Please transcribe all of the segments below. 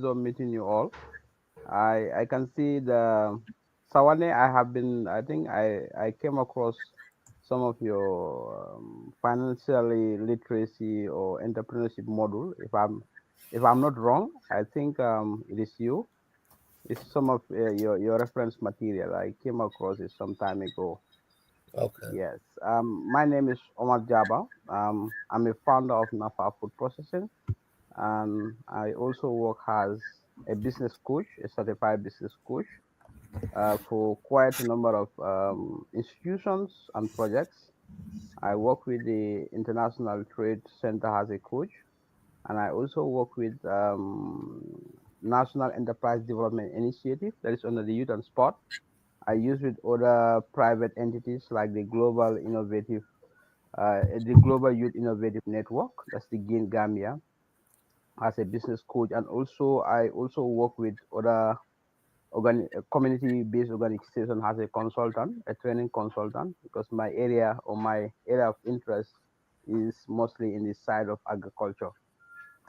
of meeting you all. I can see the Sawaneh. I have been. I think I came across some of your financially literacy or entrepreneurship module. If I'm not wrong, I think it is you. It's some of your reference material. I came across it some time ago. Okay. Yes. My name is Omar Jabang. I'm a founder of Nafa Food Processing, and I also work as a business coach, a certified business coach, for quite a number of institutions and projects. I work with the International Trade Center as a coach, and I also work with National Enterprise Development Initiative that is under the Youth and Sport. I use with other private entities like the Global Youth Innovative Network, that's the GAIN Gambia, as a business coach, and also I also work with other community-based organization as a consultant, a training consultant, because my area of interest is mostly in the side of agriculture.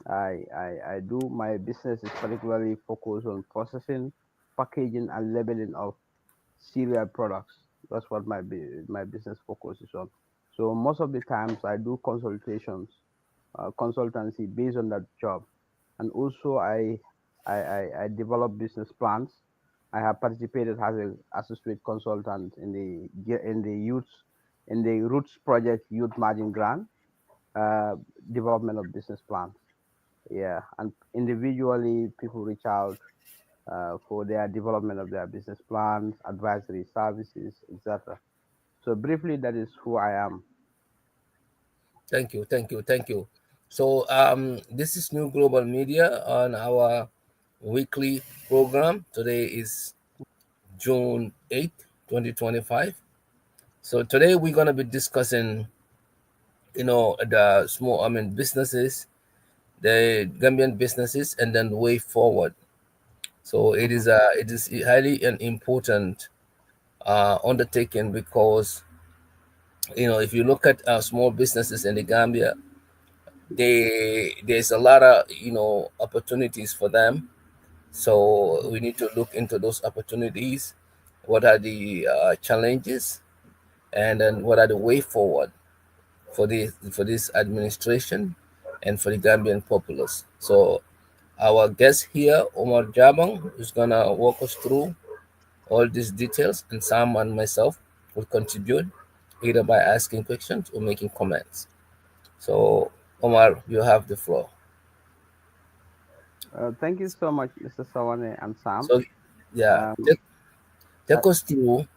I do my business is particularly focused on processing, packaging, and labeling of cereal products. That's what my business focuses on. So most of the times I do consultancy based on that job, and also I develop business plans. I have participated as a associate consultant in the Roots Project Youth Margin Grant uh, development of business plans. Yeah, and individually people reach out for their development of their business plans, advisory services, etc. So briefly, that is who I am. Thank you. So this is New Global Media on our weekly program. Today is June 8th, 2025. So today we're gonna be discussing, the small, businesses, the Gambian businesses, and then way forward. So it Mhm. is highly an important undertaking because if you look at small businesses in the Gambia, there's a lot of opportunities for them. So we need to look into those opportunities. What are the challenges, and then what are the way forward for this administration and for the Gambian populace. So our guest here, Omar Jabang, is gonna walk us through all these details, and Sam and myself will contribute either by asking questions or making comments. So, Omar, you have the floor. Thank you so much, Mr. Sawane and Sam. So, yeah, Um, take us through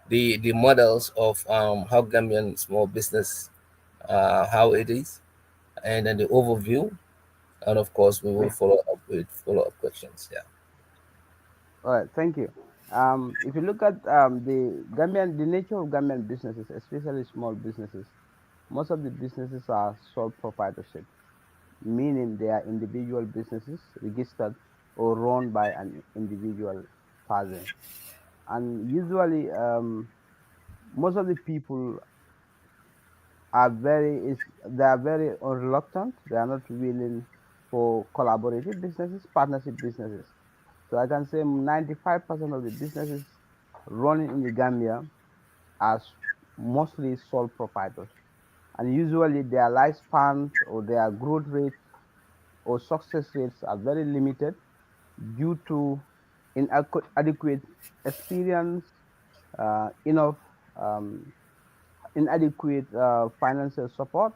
the models of how Gambian small business, how it is, and then the overview, and of course we will follow up with follow-up questions. Yeah. all right, thank you. If you look at the nature of Gambian businesses, especially small businesses, most of the businesses are sole proprietorship, meaning they are individual businesses registered or run by an individual person. And usually, most of the people they are very reluctant. They are not willing for collaborative businesses, partnership businesses. So I can say 95% of the businesses running in the Gambia are mostly sole proprietors, and usually their lifespan or their growth rates or success rates are very limited due to inadequate experience, enough um, inadequate financial support.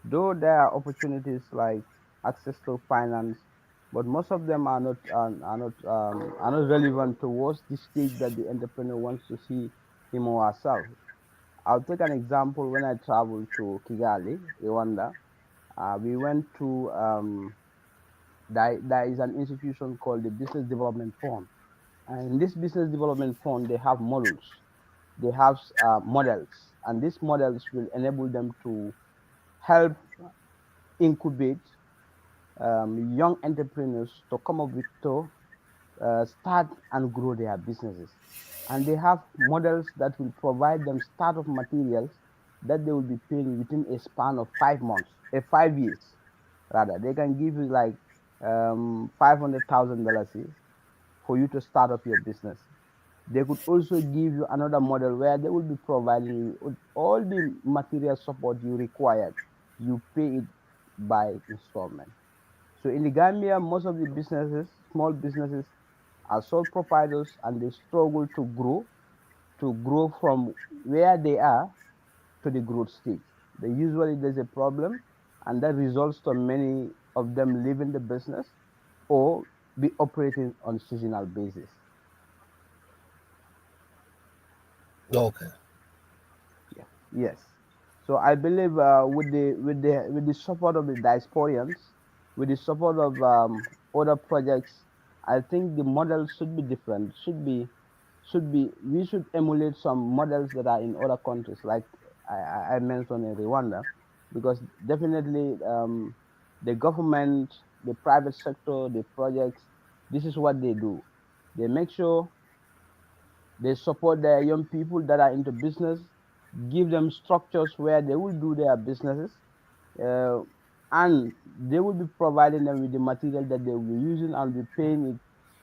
Though there are opportunities like access to finance, but most of them are not relevant towards the stage that the entrepreneur wants to see him or herself. I'll take an example. When I traveled to Kigali, Rwanda, we went to there is an institution called the Business Development Fund, and in this Business Development Fund they have models, they have models, and these models will enable them to help incubate young entrepreneurs to come up with to start and grow their businesses. And they have models that will provide them startup materials that they will be paying within a span of 5 months, 5 years rather. They can give you like $500,000 for you to start up your business. They could also give you another model where they will be providing you with all the material support you required. You pay it by installment. So in the Gambia, most of the businesses, small businesses, are sole proprietors and they struggle to grow from where they are to the growth stage. They usually there's a problem, and that results to many of them leaving the business or be operating on seasonal basis. Okay. Yeah. Yes. So I believe with the support of the diasporians, with the support of other projects, I think the model should be different. Should be we should emulate some models that are in other countries, like I mentioned in Rwanda, because definitely the government, the private sector, the projects, this is what they do. They make sure they support their young people that are into business, give them structures where they will do their businesses, uh, and they will be providing them with the material that they will be using and be paying it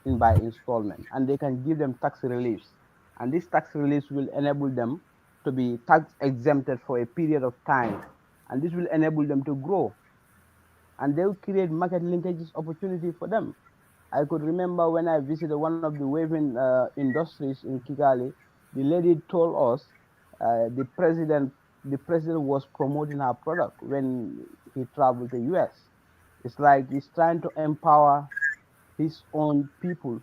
in by installment. And they can give them tax reliefs. And this tax reliefs will enable them to be tax exempted for a period of time. And this will enable them to grow, and they will create market linkages opportunity for them. I could remember when I visited one of the waving industries in Kigali, the lady told us the president was promoting her product when he traveled to US. It's like he's trying to empower his own people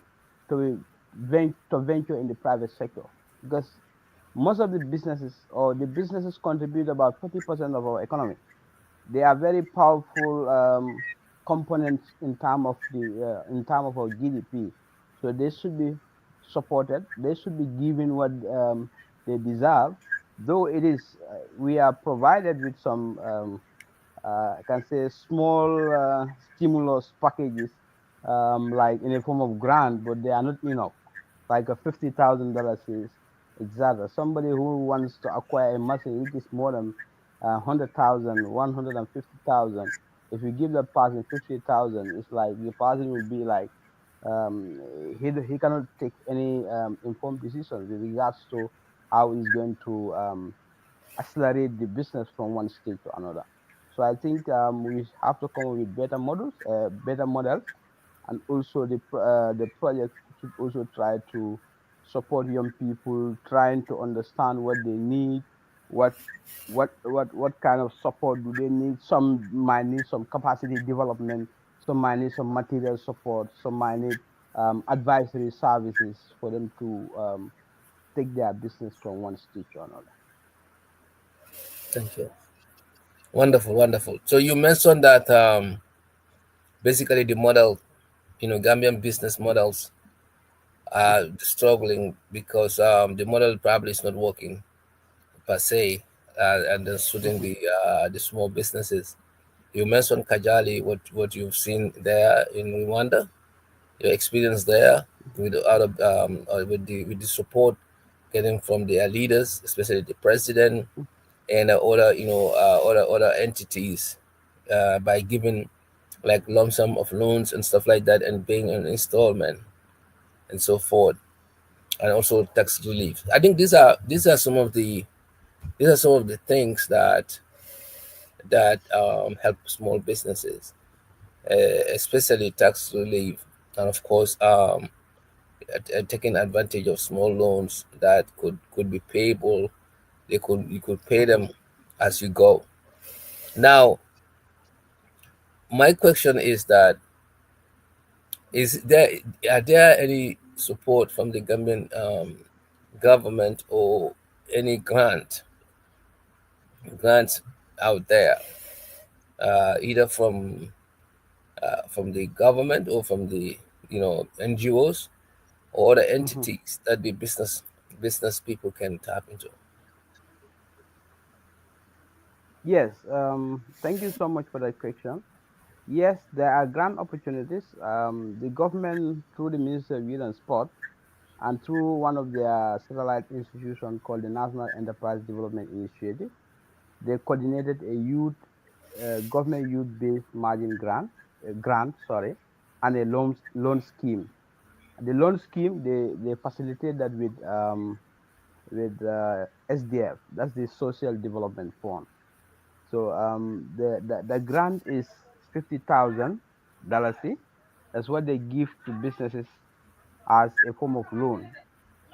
to venture in the private sector, because most of the businesses or the businesses contribute about 40% of our economy. They are very powerful components in term of our GDP. So they should be supported. They should be given what they deserve. Though it is, we are provided with some, I can say, small stimulus packages, like in a form of grant, but they are not enough. Like a $50,000 is exactly. Somebody who wants to acquire a machine which is more than 100,000, 150,000. If you give that person 50,000, it's like the person will be like, um, he cannot take any informed decisions with regards to how he's going to accelerate the business from one stage to another. So I think we have to come up with better models, and also the project should also try to support young people, trying to understand what they need, what what kind of support do they need. Some might need some capacity development, some might need some material support, some might need advisory services for them to take their business from one stage to another. Thank you. Wonderful, wonderful. So you mentioned that basically the model, Gambian business models are struggling because the model probably is not working per se, and then suiting Mhm, the small businesses. You mentioned Kajali, what you've seen there in Rwanda, your experience there with the other with the support getting from their leaders, especially the president and other other entities, by giving like lump sum of loans and stuff like that and paying an installment and so forth, and also tax relief. I think these are some of the things that help small businesses, especially tax relief, and of course, taking advantage of small loans that could be payable. You could pay mhm. them as you go. Now, my question is that is there are there any support from the government or any grants out there, either from the government or from the NGOs or other Mhm. entities that the business people can tap into? Yes, thank you so much for that question. Yes, there are grant opportunities. The government, through the Ministry of Youth and Sport, and through one of their satellite institutions called the National Enterprise Development Initiative, they coordinated a government youth-based margin grant. a grant, sorry, and a loan scheme. The loan scheme, they facilitate that with SDF. That's the Social Development Fund. So the grant is $50,000. That's what they give to businesses as a form of loan.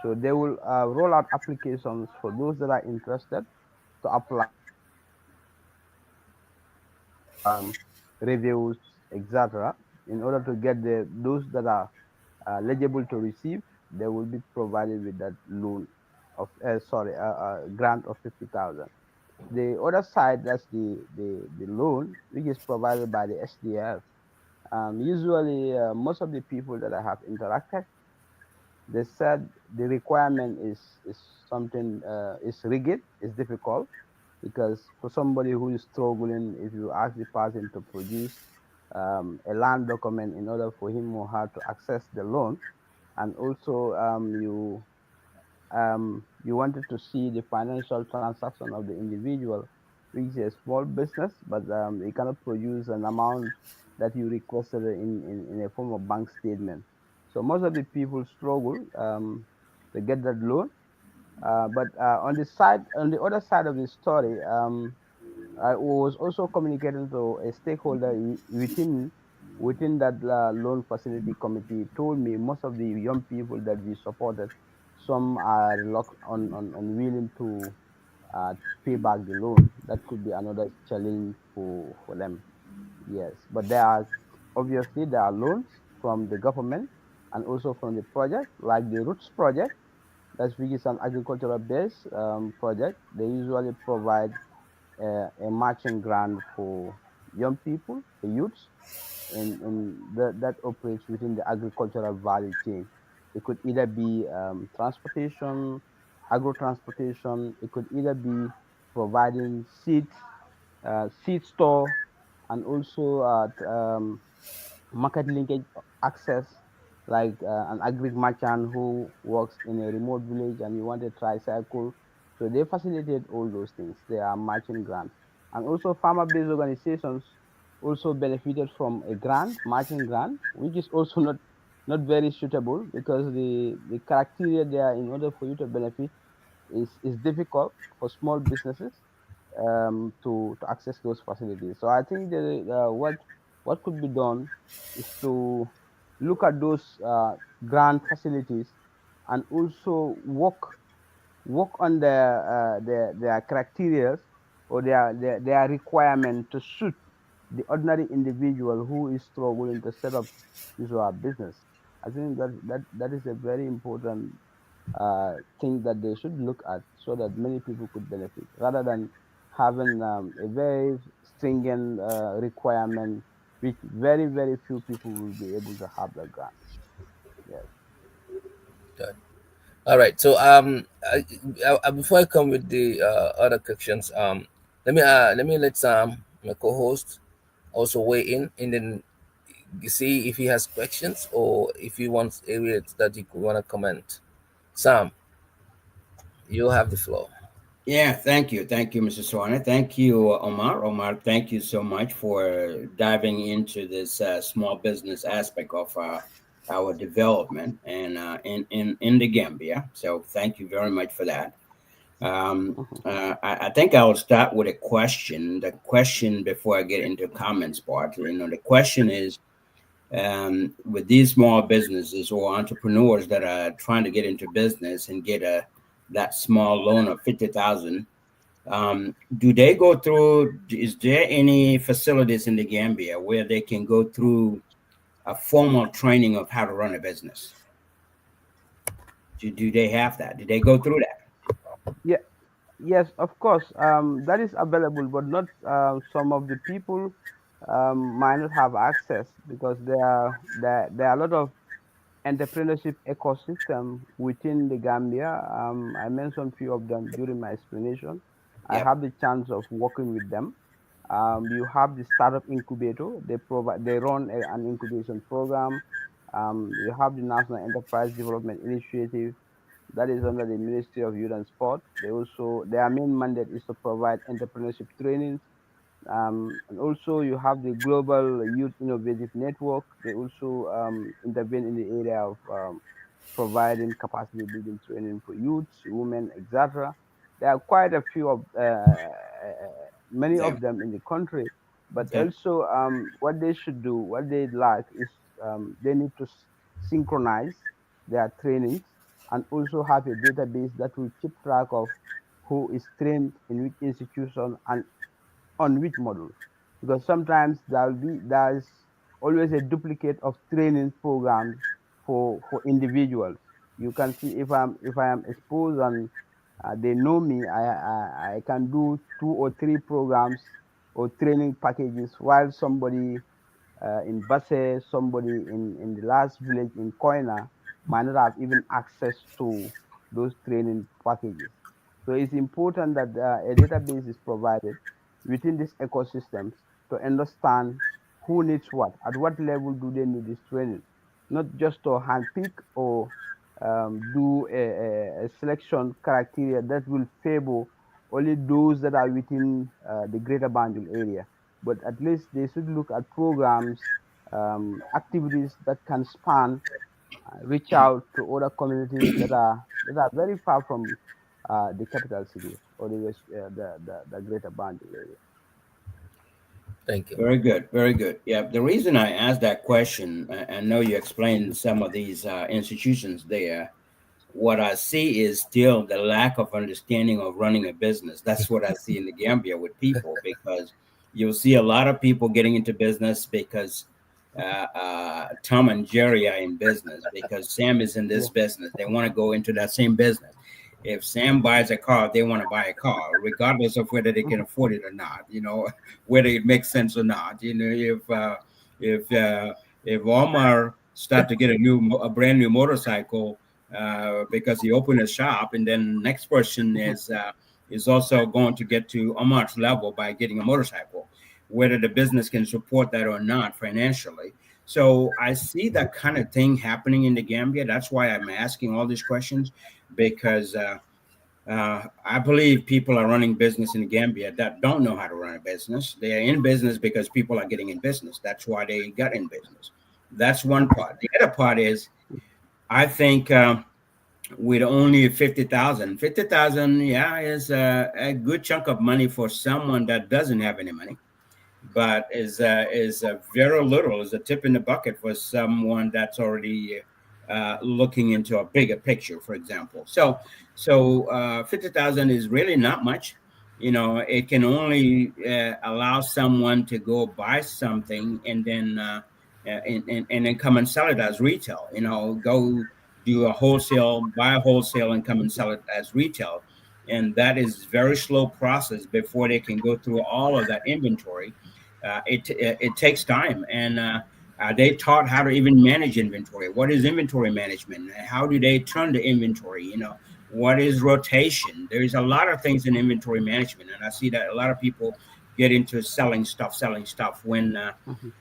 So they will roll out applications for those that are interested to apply reviews, etc. In order to get those that are eligible to receive, they will be provided with that loan of grant of 50,000. The other side, that's the loan which is provided by the SDF. Usually, most of the people that I have interacted, they said the requirement is something is rigid, is difficult, because for somebody who is struggling, if you ask the person to produce a land document in order for him or her to access the loan, and also you wanted to see the financial transaction of the individual, which is a small business, but you cannot produce an amount that you requested in a form of bank statement. So most of the people struggle to get that loan. But on the other side of the story, I was also communicating to a stakeholder within that loan facility committee. Told me most of the young people that we supported, some are unwilling to pay back the loan. That could be another challenge for them. Yes, but there are loans from the government and also from the project, like the Roots project. That's which is an agricultural based project. They usually provide a matching grant for young people, the youths, that operates within the agricultural value chain. It could either be transportation, agro transportation. It could either be providing seed store, and also market linkage access, like an agri merchant who works in a remote village and you want a tricycle. So they facilitate all those things. They are matching grants. And also farmer-based organizations also benefited from a grant, matching grant, which is also not very suitable, because the criteria there in order for you to benefit is difficult for small businesses to access those facilities. So I think what could be done is to look at those grant facilities and also work on their criteria, or their requirement to suit the ordinary individual who is struggling to set up his or her business. I think that is a very important thing that they should look at, so that many people could benefit, rather than having a very stringent requirement which very few people will be able to have the grant. Yes. Good. All right. So before I come with the other questions, let me let my co-host also weigh in, and then you see if he has questions or if he wants areas that he could want to comment. Sam, you have the floor. Yeah, thank you, Mr. Sawaneh. Thank you, Omar. Omar, thank you so much for diving into this small business aspect of our development and in the Gambia. So thank you very much for that. I think I'll start with a question. The question before I get into comments part, the question is, with these small businesses or entrepreneurs that are trying to get into business and get a that small loan of 50,000, do they go through? Is there any facilities in the Gambia where they can go through a formal training of how to run a business? Do they have that? Do they go through that? Yeah. Yes, of course. That is available, but not some of the people might not have access, because there are a lot of entrepreneurship ecosystem within the Gambia. I mentioned few of them during my explanation. I Yep. have the chance of working with them. You have the startup incubator. They run an incubation program. You have the National Enterprise Development Initiative, that is under the Ministry of Youth and Sport. Their main mandate is to provide entrepreneurship trainings And also you have the Global Youth Innovative Network. They also intervene in the area of providing capacity building training for youths, women, etc. There are quite a few of many Yeah. of them in the country, but Okay. also what they should do, what they lack is they need to synchronize their trainings and also have a database that will keep track of who is trained in which institution and on which model, because sometimes there's always a duplicate of training programs for individuals. You can see if I am exposed and they know me, I can do 2 or 3 programs or training packages, while somebody in Basse, somebody in the last village in Koina might not have even access to those training packages. So it's important that a database is provided within these ecosystems to understand who needs what, at what level do they need this training, not just to handpick or do a selection criteria that will favor only those that are within the greater Banjul area, but at least they should look at programs, activities that can span, reach out to other communities that are very far from the capital city or the greater Banjul area. Thank you. Very good, very good. Yeah, the reason I asked that question, I know you explained some of these institutions there. What I see is still the lack of understanding of running a business. That's what I see in the Gambia with people, because you'll see a lot of people getting into business because Tom and Jerry are in business, because Sam is in this Yeah. business. They want to go into that same business. If Sam buys a car, they want to buy a car, regardless of whether they can afford it or not. Whether it makes sense or not. If if Omar start to get a brand new motorcycle because he opened a shop, and then next person is also going to get to Omar's level by getting a motorcycle, whether the business can support that or not financially. So I see that kind of thing happening in the Gambia. That's why I'm asking all these questions, because I believe people are running business in the Gambia that don't know how to run a business. They are in business because people are getting in business. That's why they got in business. That's one part. The other part is, I think with only 50,000, 50,000, yeah, is a good chunk of money for someone that doesn't have any money, but is very little, is a tip in the bucket for someone that's already looking into a bigger picture, for example. So 50,000 is really not much. It can only allow someone to go buy something and then and then come and sell it as retail. Go do a wholesale, buy a wholesale, and come and sell it as retail. And that is very slow process before they can go through all of that inventory. It takes time, and they taught how to even manage inventory. What is inventory management? How do they turn the inventory? What is rotation? There's a lot of things in inventory management, and I see that a lot of people get into selling stuff when Mhm.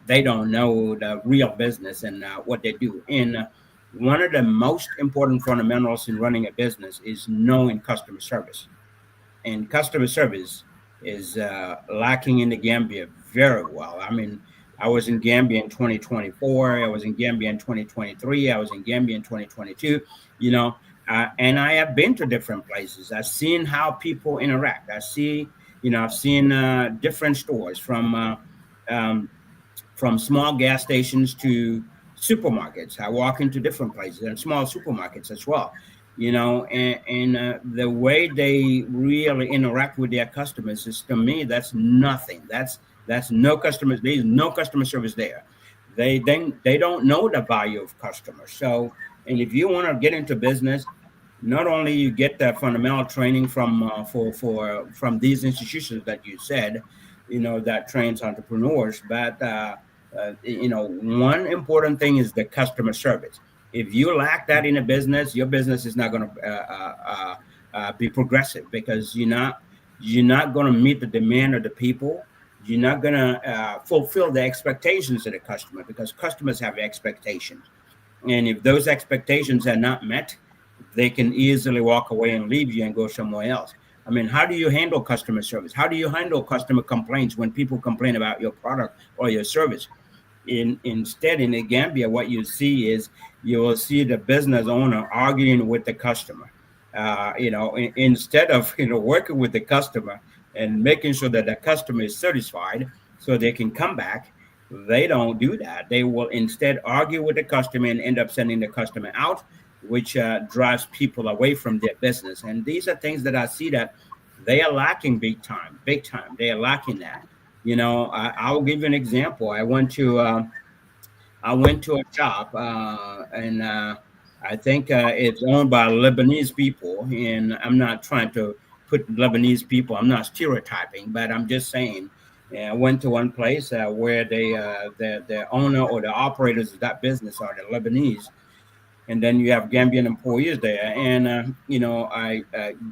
they don't know the real business and what they do. And one of the most important fundamentals in running a business is knowing customer service, and customer service is lacking in the Gambia very well. I mean, I was in Gambia in 2024. I was in Gambia in 2023. I was in Gambia in 2022. And I have been to different places. I've seen how people interact. I've seen different stores um, from small gas stations to supermarkets. I walk into different places and small supermarkets as well, and the way they really interact with their customers is, to me, that's nothing. That's no customers. There's no customer service there. They don't know the value of customers. So, and if you want to get into business, not only you get that fundamental training from these institutions that you said, that trains entrepreneurs, but one important thing is the customer service. If you lack that in a business, your business is not going to be progressive, because you're not going to meet the demand of the people. You're not going to fulfill the expectations of the customer, because customers have expectations. And if those expectations are not met, they can easily walk away and leave you and go somewhere else. I mean, how do you handle customer service? How do you handle customer complaints when people complain about your product or your service? Instead, in the Gambia, what you see is you will see the business owner arguing with the customer. Instead of working with the customer and making sure that the customer is satisfied, so they can come back, they don't do that. They will instead argue with the customer and end up sending the customer out, which drives people away from their business. And these are things that I see that they are lacking big time, big time. They are lacking that. I'll give you an example. I went to a shop, and I think it's owned by Lebanese people. And I'm not trying to put Lebanese people. I'm not stereotyping, but I'm just saying. I went to one place where the owner or the operators of that business are the Lebanese, and then you have Gambian employees there. And I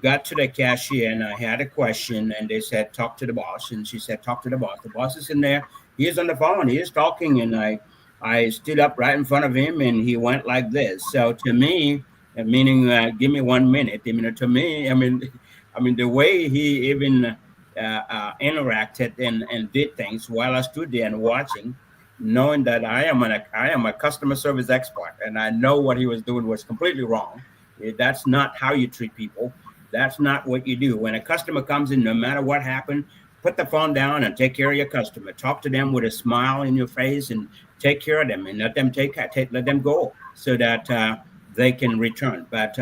got to the cashier and I had a question, and they said, "Talk to the boss." And she said, "Talk to the boss." The boss is in there. He is on the phone. He is talking, and I stood up right in front of him, and he went like this. So to me, meaning, give me 1 minute. To me, I mean, the way he even interacted and did things while I stood there and watching, knowing that I am a customer service expert, and I know what he was doing was completely wrong. That's not how you treat people. That's not what you do. When a customer comes in, no matter what happened, put the phone down and take care of your customer. Talk to them with a smile in your face and take care of them, and let them let them go so that they can return. But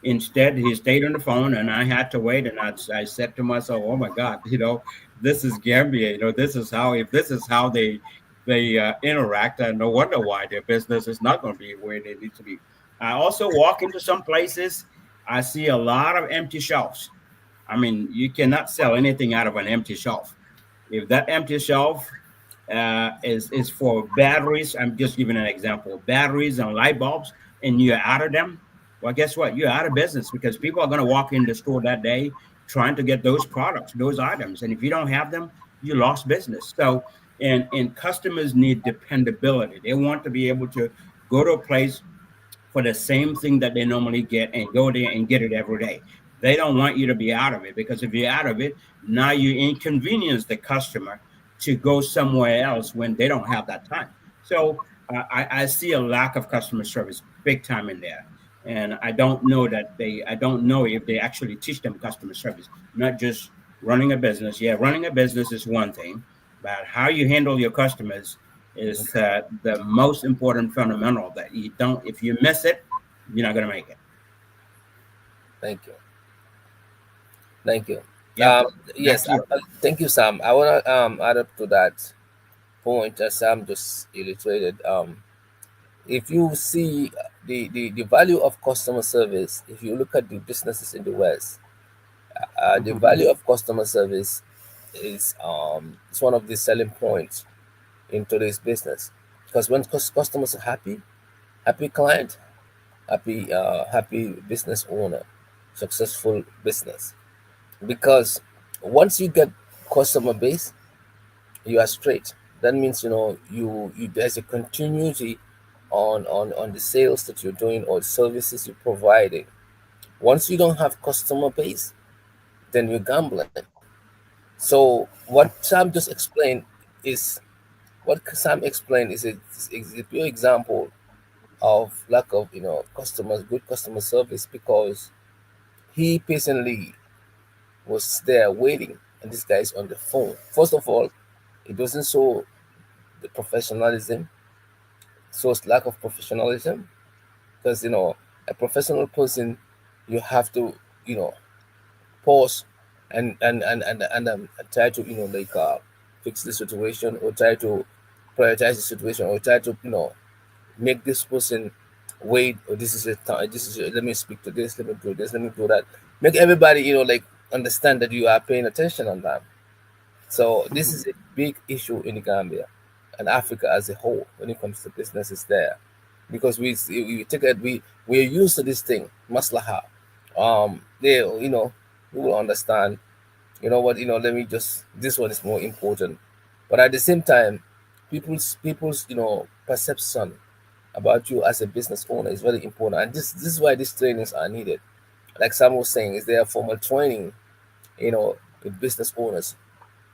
instead, he stayed on the phone, and I had to wait. And I said to myself, "Oh my God, this is Gambia. This is how if this is how they interact. And no wonder why their business is not going to be where they need to be." I also walk into some places. I see a lot of empty shelves. I mean, you cannot sell anything out of an empty shelf. If that empty shelf is for batteries, I'm just giving an example, batteries and light bulbs, and you're out of them, well, guess what? You're out of business, because people are going to walk in the store that day trying to get those products, those items. And if you don't have them, you lost business. So, and customers need dependability. They want to be able to go to a place for the same thing that they normally get and go there and get it every day. They don't want you to be out of it, because if you're out of it, now you inconvenience the customer to go somewhere else when they don't have that time. So I see a lack of customer service big time in there. And I don't know if they actually teach them customer service, not just running a business. Yeah, running a business is one thing, but how you handle your customers is the most important fundamental that you don't, if you miss it, you're not going to make it. Thank you. Thank you. Yep. Back Yes, to you. thank you, Sam. I want to add up to that point that Sam just illustrated. If you see the value of customer service, if you look at the businesses in the West, the Mhm. value of customer service is it's one of the selling points in today's business, because when customers are happy, happy client, happy business owner, successful business. Because once you get customer base, you are straight. That means you there's a continuity on the sales that you're doing or the services you're providing. Once you don't have customer base, then you're gambling. So what Sam explained is a pure example of lack of customers good customer service, because he patiently was there waiting, and this guy is on the phone. First of all, it doesn't show the professionalism, shows lack of professionalism, because a professional person, you have to you know pause and try to fix the situation, or try to prioritize the situation, or try to make this person wait, or this is a time, let me speak to this, let me do this, let me do that, make everybody understand that you are paying attention on them. So this Mhm. is a big issue in Gambia and Africa as a whole when it comes to businesses there, because we take it we're used to this thing, maslaha. They we will understand. You know what? Let me just, this one is more important. But at the same time, people's perception about you as a business owner is very important, and this is why these trainings are needed. Like Sam was saying, is there formal training with business owners.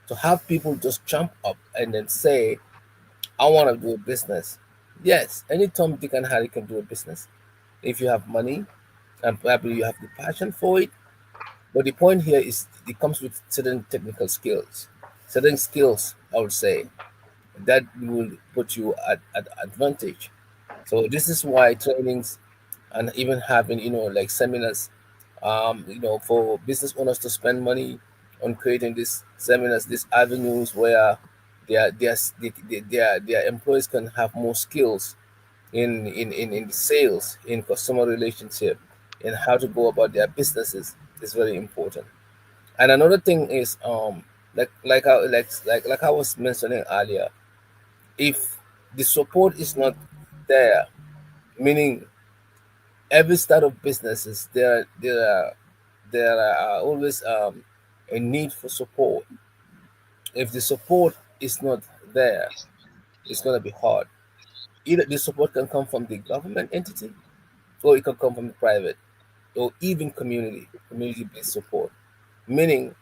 To have people just jump up and then say, I want to do a business. Yes, any Tom, Dick, and Harry can do a business if you have money and probably you have the passion for it. But the point here is it comes with certain technical skills, certain skills, I would say, that will put you at advantage. So this is why trainings and even having like seminars, for business owners to spend money on creating these seminars, these avenues where their employees can have more skills in sales, in customer relationship, in how to go about their businesses is very important. And another thing is like I was mentioning earlier, if the support is not there, meaning every start of businesses there are always a need for support. If the support is not there, it's going to be hard. Either the support can come from the government entity, or it can come from the private, or even community-based support, meaning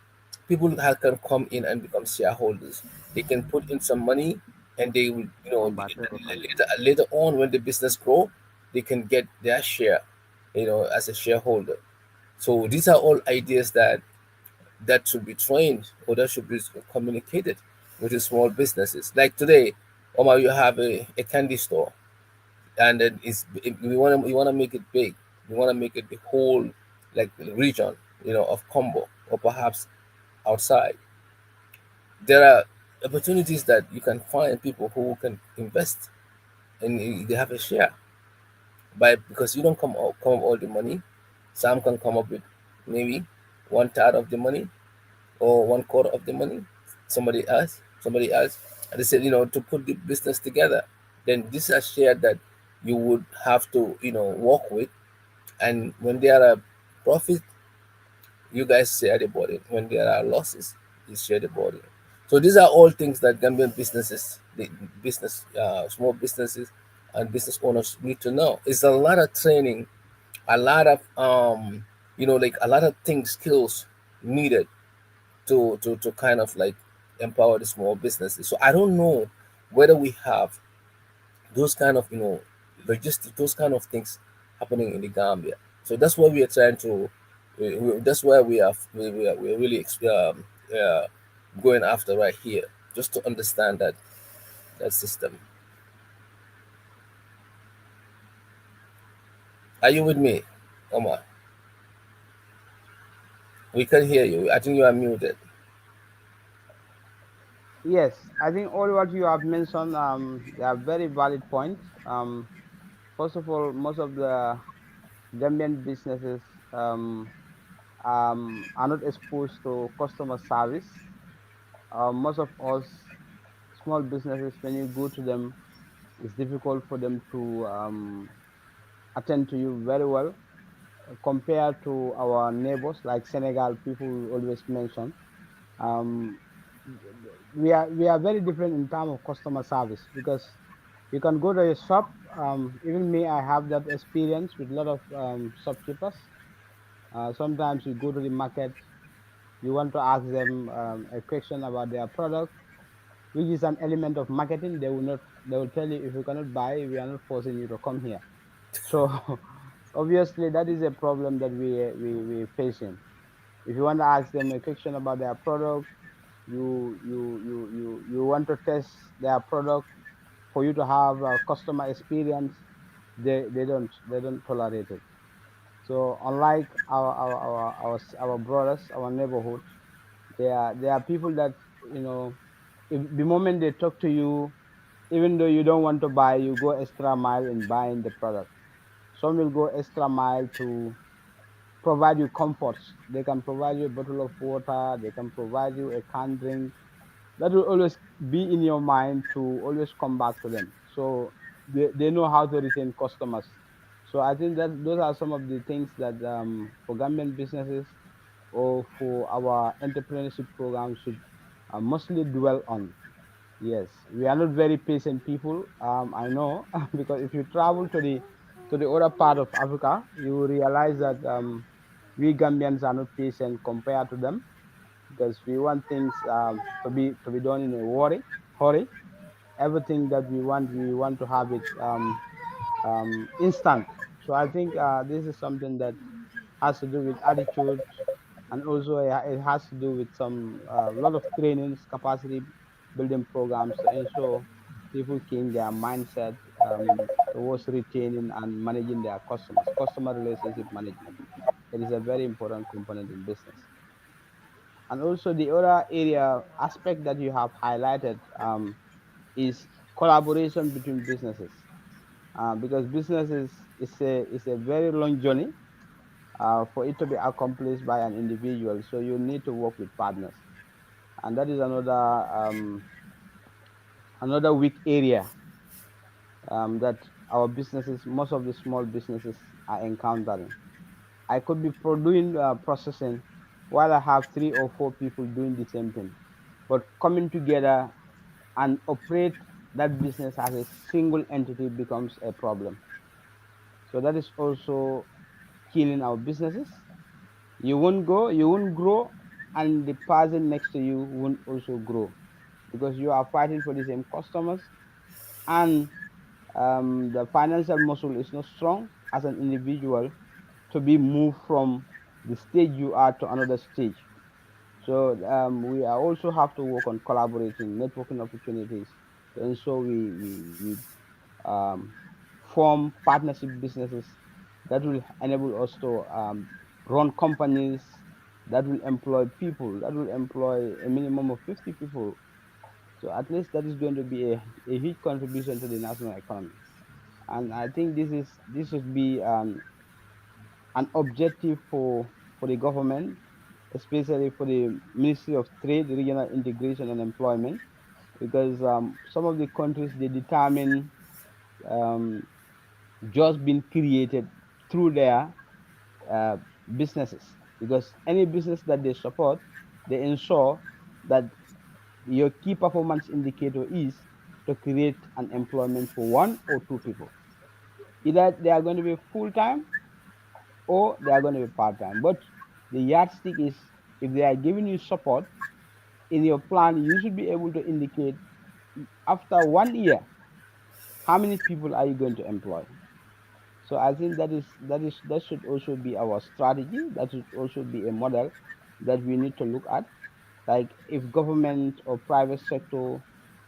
people that can come in and become shareholders. They can put in some money, and they will, Combative funding. later on when the business grow, they can get their share, as a shareholder. So these are all ideas that should be trained, or that should be communicated with the small businesses. Like today, Omar, you have a candy store, and then we want to make it big. We want to make it the whole, like, region, of Combo, or perhaps outside. There are opportunities that you can find people who can invest, and they have a share, by because you don't come up all the money. Some can come up with maybe one third of the money, or one quarter of the money. Somebody else, and they said, to put the business together. Then this is a share that you would have to, work with, and when there are profit, you guys share the burden. When there are losses, you share the burden. So these are all things that Gambian businesses, the small businesses, and business owners need to know. It's a lot of training, a lot of like a lot of things, skills needed to kind of like empower the small businesses. So I don't know whether we have those kind of logistics, those kind of things happening in the Gambia. So that's what we are trying to. That's why we're really going after right here, just to understand that system. Are you with me, Omar? We can hear you. I think you are muted. Yes, I think all what you have mentioned, they are very valid points. First of all, most of the Gambian businesses are not exposed to customer service. Most of us small businesses, when you go to them, it's difficult for them to attend to you very well compared to our neighbors like Senegal. People always mention. Um, we are very different in terms of customer service because you can go to a shop. Even me, I have that experience with a lot of shopkeepers. Sometimes you go to the market, you want to ask them a question about their product, which is an element of marketing. They will not. They will tell you, if you cannot buy, we are not forcing you to come here. So obviously that is a problem that we facing. If you want to ask them a question about their product, you want to test their product for you to have a customer experience, they don't tolerate it. So unlike our brothers, our neighborhood, there are people that, if the moment they talk to you, even though you don't want to buy, you go extra mile in buying the product. Some will go extra mile to provide you comforts. They can provide you a bottle of water, they can provide you a canned drink. That will always be in your mind to always come back to them. So they know how to retain customers. So I think that those are some of the things that, for Gambian businesses or for our entrepreneurship program, should mostly dwell on. Yes, we are not very patient people. I know because if you travel to the other part of Africa, you will realize that we Gambians are not patient compared to them. because we want things to be done in a hurry. Everything that we want to have it instant. So I think this is something that has to do with attitude, and also it has to do with some lot of trainings, capacity building programs to ensure people change their mindset towards retaining and managing their customers. Customer relationship management. It is a very important component in business. And also the other area aspect that you have highlighted is collaboration between businesses, because business is a very long journey for it to be accomplished by an individual. So you need to work with partners, and that is another weak area that our businesses, most of the small businesses, are encountering. I could be doing processing while I have 3 or 4 people doing the same thing, but coming together and operate that business as a single entity becomes a problem. So that is also killing our businesses. You won't grow, and the person next to you won't also grow, because you are fighting for the same customers, and the financial muscle is not strong as an individual to be moved from the stage you are to another stage. So we are also have to work on collaborating, networking opportunities to ensure we um, form partnership businesses that will enable us to run companies that will employ people, that will employ a minimum of 50 people. So at least that is going to be a huge contribution to the national economy. And I think this should be an objective for the government, especially for the Ministry of Trade, Regional Integration and Employment, because some of the countries they determine um, jobs being created through their uh, businesses. Because any business that they support, they ensure that your key performance indicator is to create an employment for 1 or 2 people. Either they are going to be full time or they are going to be part time. But the yardstick is, if they are giving you support in your plan, you should be able to indicate after 1 year how many people are you going to employ. So I think that should also be our strategy. That should also be a model that we need to look at. Like if government or private sector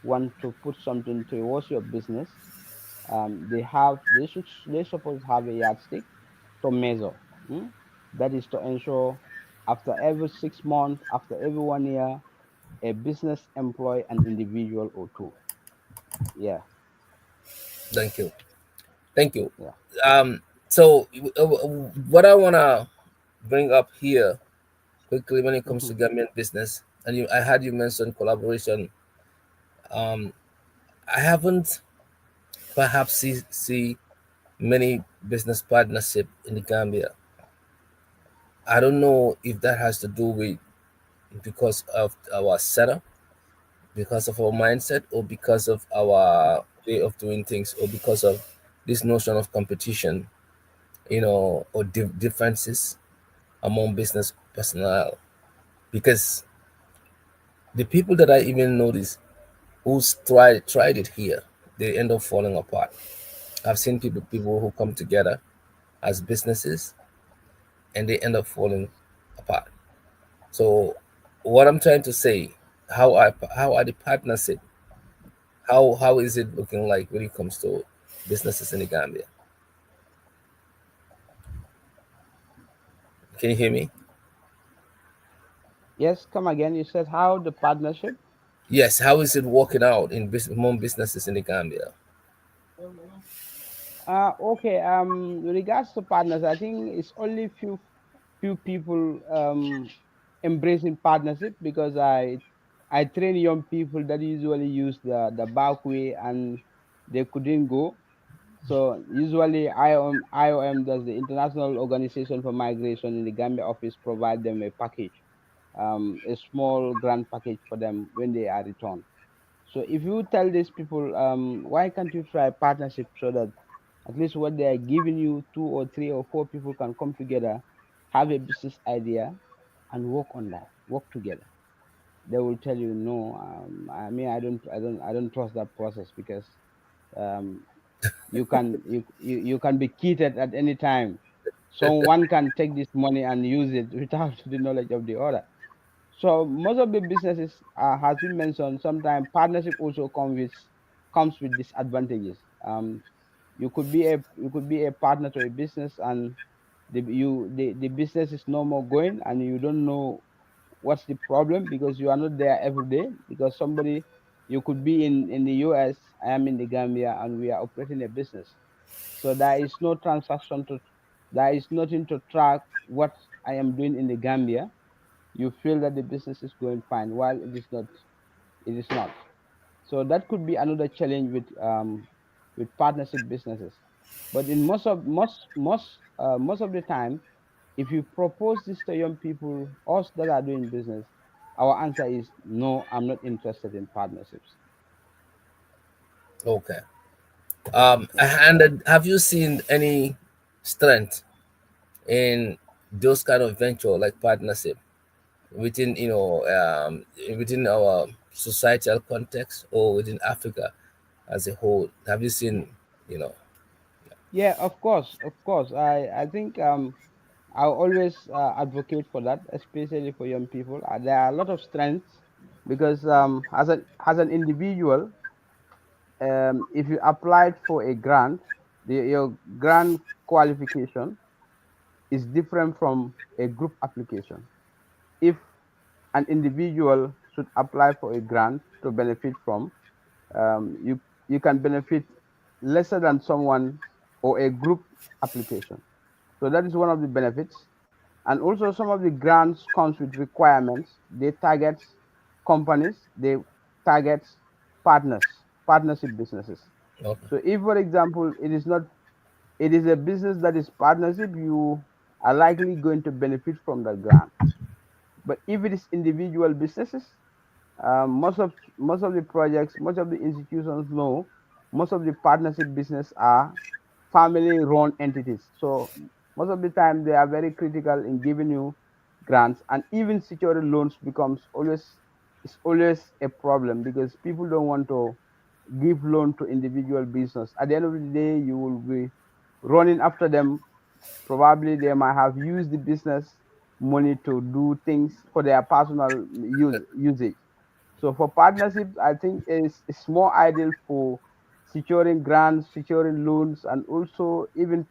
want to put something towards your business, they supposed to have a yardstick to measure. mm? That is to ensure after every 6 months, after every 1 year, a business employ an individual or two. Yeah, Thank you. Thank you. yeah. So what I wanna bring up here quickly when it comes to Mhm. Gambian business, and I had you mention collaboration. Um, I haven't perhaps see many business partnership in the Gambia. I don't know if that has to do with because of our setup, because of our mindset, or because of our way of doing things, or because of this notion of competition, or differences among business personnel. Because the people that I even notice who's tried it here, they end up falling apart. I've seen people who come together as businesses and they end up falling apart. So what I'm trying to say, how are the partnership? How is it looking like when it comes to businesses in the Gambia? Can you hear me? Yes, come again. You said how the partnership. Yes. How is it working out in among businesses in the Gambia? Okay. With regards to partners, I think it's only few people embracing partnership, because I train young people that usually use the back way and they couldn't go. So usually IOM, does the International Organization for Migration in the Gambia office, provide them a package, a small grant package for them when they are returned. So if you tell these people, why can't you try partnership, so that at least what they are giving you, 2 or 3 or 4 people can come together, have a business idea, and work on that, work together. they will tell you no. I mean, I don't trust that process because um, you can be cheated at any time. Someone can take this money and use it without the knowledge of the other. So most of the businesses, has been mentioned. Sometimes partnership also comes with disadvantages. You could be a partner to a business, and the business is no more going, and you don't know what's the problem because you are not there every day. Because somebody, you could be in the US, I am in the Gambia, and we are operating a business. So there is no transaction to, there is nothing to track what I am doing in the Gambia. You feel that the business is going fine while it is not. It is not. So that could be another challenge with partnership businesses. But in most of the time, if you propose this to young people, us that are doing business, our answer is no. I'm not interested in partnerships. Okay. Yeah. And have you seen any strength in those kind of venture like partnership within within our societal context or within Africa as a whole? Have you seen you know? Yeah, of course, of course. I think I always advocate for that, especially for young people. There are a lot of strengths because as an individual, if you applied for a grant, your grant qualification is different from a group application. If an individual should apply for a grant to benefit from, you can benefit lesser than someone or a group application. So that is one of the benefits. And also some of the grants comes with requirements. They target companies, they target partnership businesses. Okay. So if, for example, it is a business that is partnership, you are likely going to benefit from the grant. But if it is individual businesses, most of the projects, most of the institutions know, most of the partnership business are family-run entities. So most of the time they are very critical in giving you grants, and even secured loans becomes always, it's always a problem because people don't want to give loan to individual business. At the end of the day, you will be running after them. Probably they might have used the business money to do things for their personal usage. So for partnerships, I think it's more ideal for securing grants, securing loans, and also even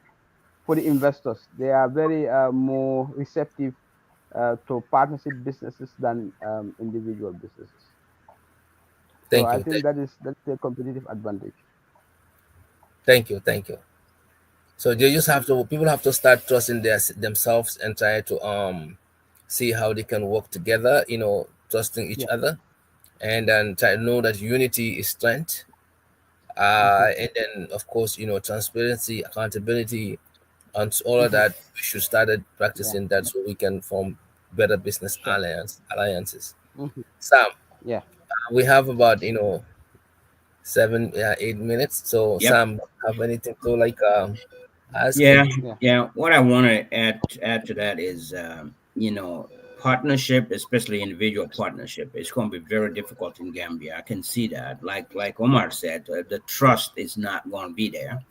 for the investors. They are very more receptive to partnership businesses than individual businesses. So Thank I you. think that's a competitive advantage. Thank you. Thank you. So they just have to people have to start trusting themselves and try to see how they can work together, trusting each Yeah. other, and then try to know that unity is strength. Hmm. And then of course, transparency, accountability, and all of Hmm. that we should start Yeah. practicing that so we can form better business Sure. alliances. Hmm. Sam, Yeah. we have about 7 8 minutes. So Yep. Sam, have anything to like ask? Yeah, Yeah. yeah. What I want to add to that is, partnership, especially individual partnership, it's going to be very difficult in Gambia. I can see that. Like Omar said, the trust is not going to be there,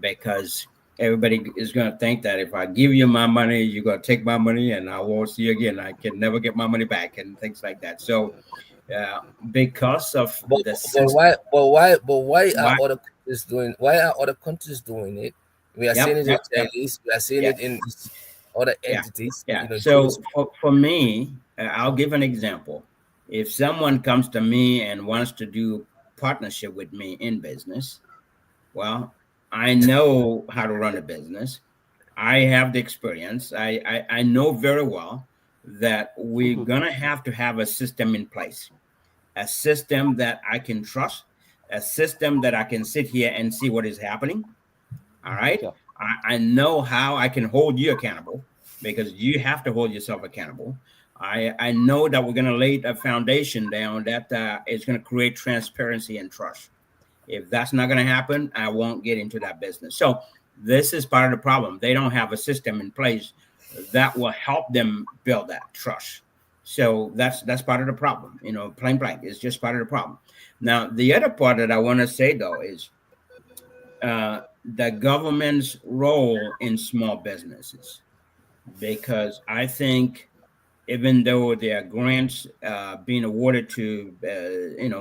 because everybody is going to think that if I give you my money, you're going to take my money, and I won't see you again. I can never get my money back, and things like that. So, uh, because of But the but system, why are why? other countries doing it? We are seeing Yep, it in yep, yep. Chinese. We are seeing Yeah. it in other Yeah, entities. yeah. Jewish. So for me, I'll give an example. If someone comes to me and wants to do partnership with me in business, well, I know how to run a business. I have the experience. I know very well that we're Hmm. gonna have to have a system in place, a system that I can trust, a system that I can sit here and see what is happening. All right. Sure. I know how I can hold you accountable because you have to hold yourself accountable. I know that we're going to lay a foundation down that is going to create transparency and trust. If that's not going to happen, I won't get into that business. So this is part of the problem. They don't have a system in place that will help them build that trust. So that's part of the problem. Plain blank. It's just part of the problem. Now, the other part that I want to say though is the government's role in small businesses, because I think even though there are grants being awarded to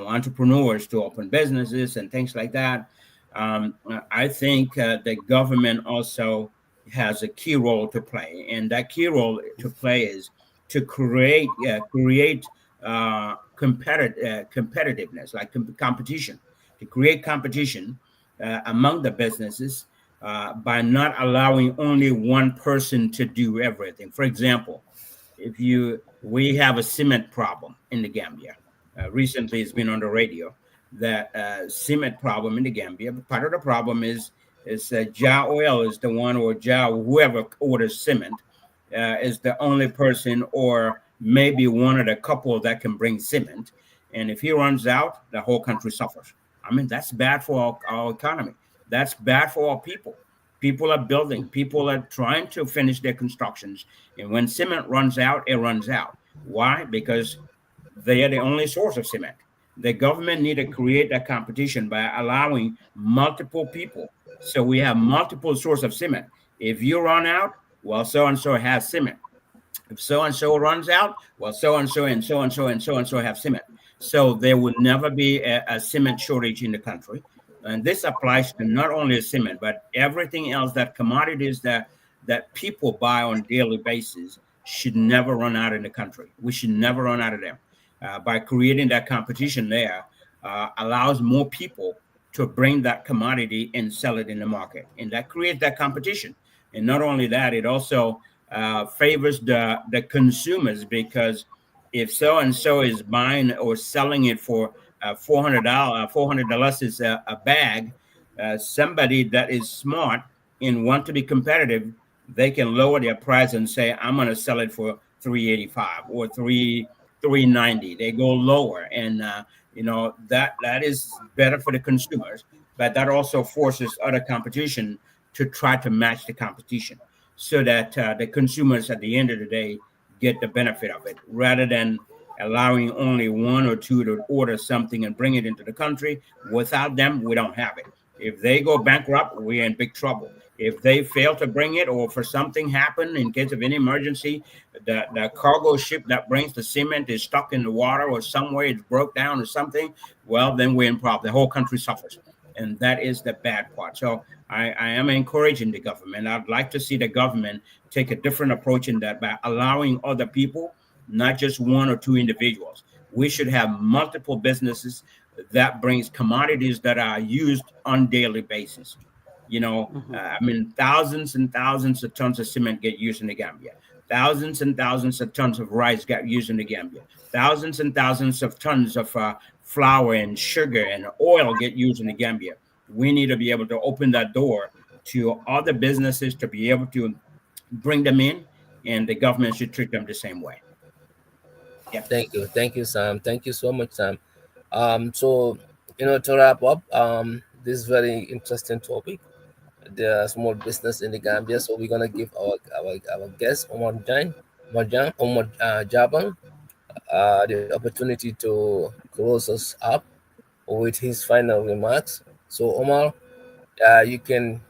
entrepreneurs to open businesses and things like that, I think the government also has a key role to play, and that key role to play is to create competitiveness, like competition, to create competition among the businesses by not allowing only one person to do everything. For example, if you we have a cement problem in the Gambia. Recently, it's been on the radio that cement problem in the Gambia. Part of the problem is Ja Oil is the one, or Ja whoever orders cement is the only person, or maybe one of the couple that can bring cement. And if he runs out, the whole country suffers. I mean, that's bad for our economy. That's bad for our people. People are building. People are trying to finish their constructions, and when cement runs out, it runs out. Why? Because they are the only source of cement. The government need to create that competition by allowing multiple people. So we have multiple source of cement. If you run out, well, so and so has cement. If so and so runs out, well, so and so and so and so and so and so have cement. So there will never be a cement shortage in the country. And this applies to not only cement, but everything else, that commodities that people buy on a daily basis should never run out in the country. We should never run out of them. By creating that competition there, allows more people to bring that commodity and sell it in the market. And that creates that competition. And not only that, it also favors the consumers, because if so and so is buying or selling it for $400 is a bag, somebody that is smart and want to be competitive, they can lower their price and say, I'm going to sell it for 385 or 390. They go lower, and that is better for the consumers, but that also forces other competition to try to match the competition, so that the consumers at the end of the day get the benefit of it, rather than allowing only one or two to order something and bring it into the country. Without them, we don't have it. If they go bankrupt, we're in big trouble. If they fail to bring it, or for something happen in case of any emergency, the cargo ship that brings the cement is stuck in the water, or somewhere it's broke down or something, well, then we're in problem. The whole country suffers. And that is the bad part. So I am encouraging the government. I'd like to see the government take a different approach in that, by allowing other people, not just one or two individuals. We should have multiple businesses that brings commodities that are used on daily basis. I mean, thousands and thousands of tons of cement get used in the Gambia. Thousands and thousands of tons of rice get used in the Gambia. Thousands and thousands of tons of flour and sugar and oil get used in the Gambia. We need to be able to open that door to other businesses to be able to bring them in, and the government should treat them the same way. Yeah. Thank you, Sam. Thank you so much, Sam. So to wrap up, this very interesting topic, the small business in the Gambia. So we're gonna give our guest Omar Jabang, the opportunity to close us up with his final remarks. So Omar, you can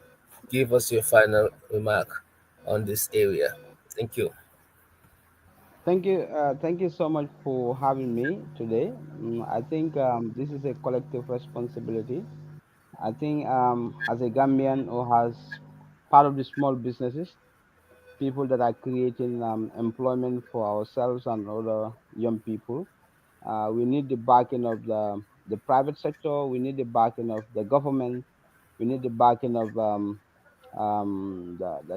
give us your final remark on this area. Thank you. Thank you so much for having me today. I think this is a collective responsibility. I think as a Gambian who has part of the small businesses, people that are creating employment for ourselves and other young people, we need the backing of the private sector. We need the backing of the government. We need the backing of the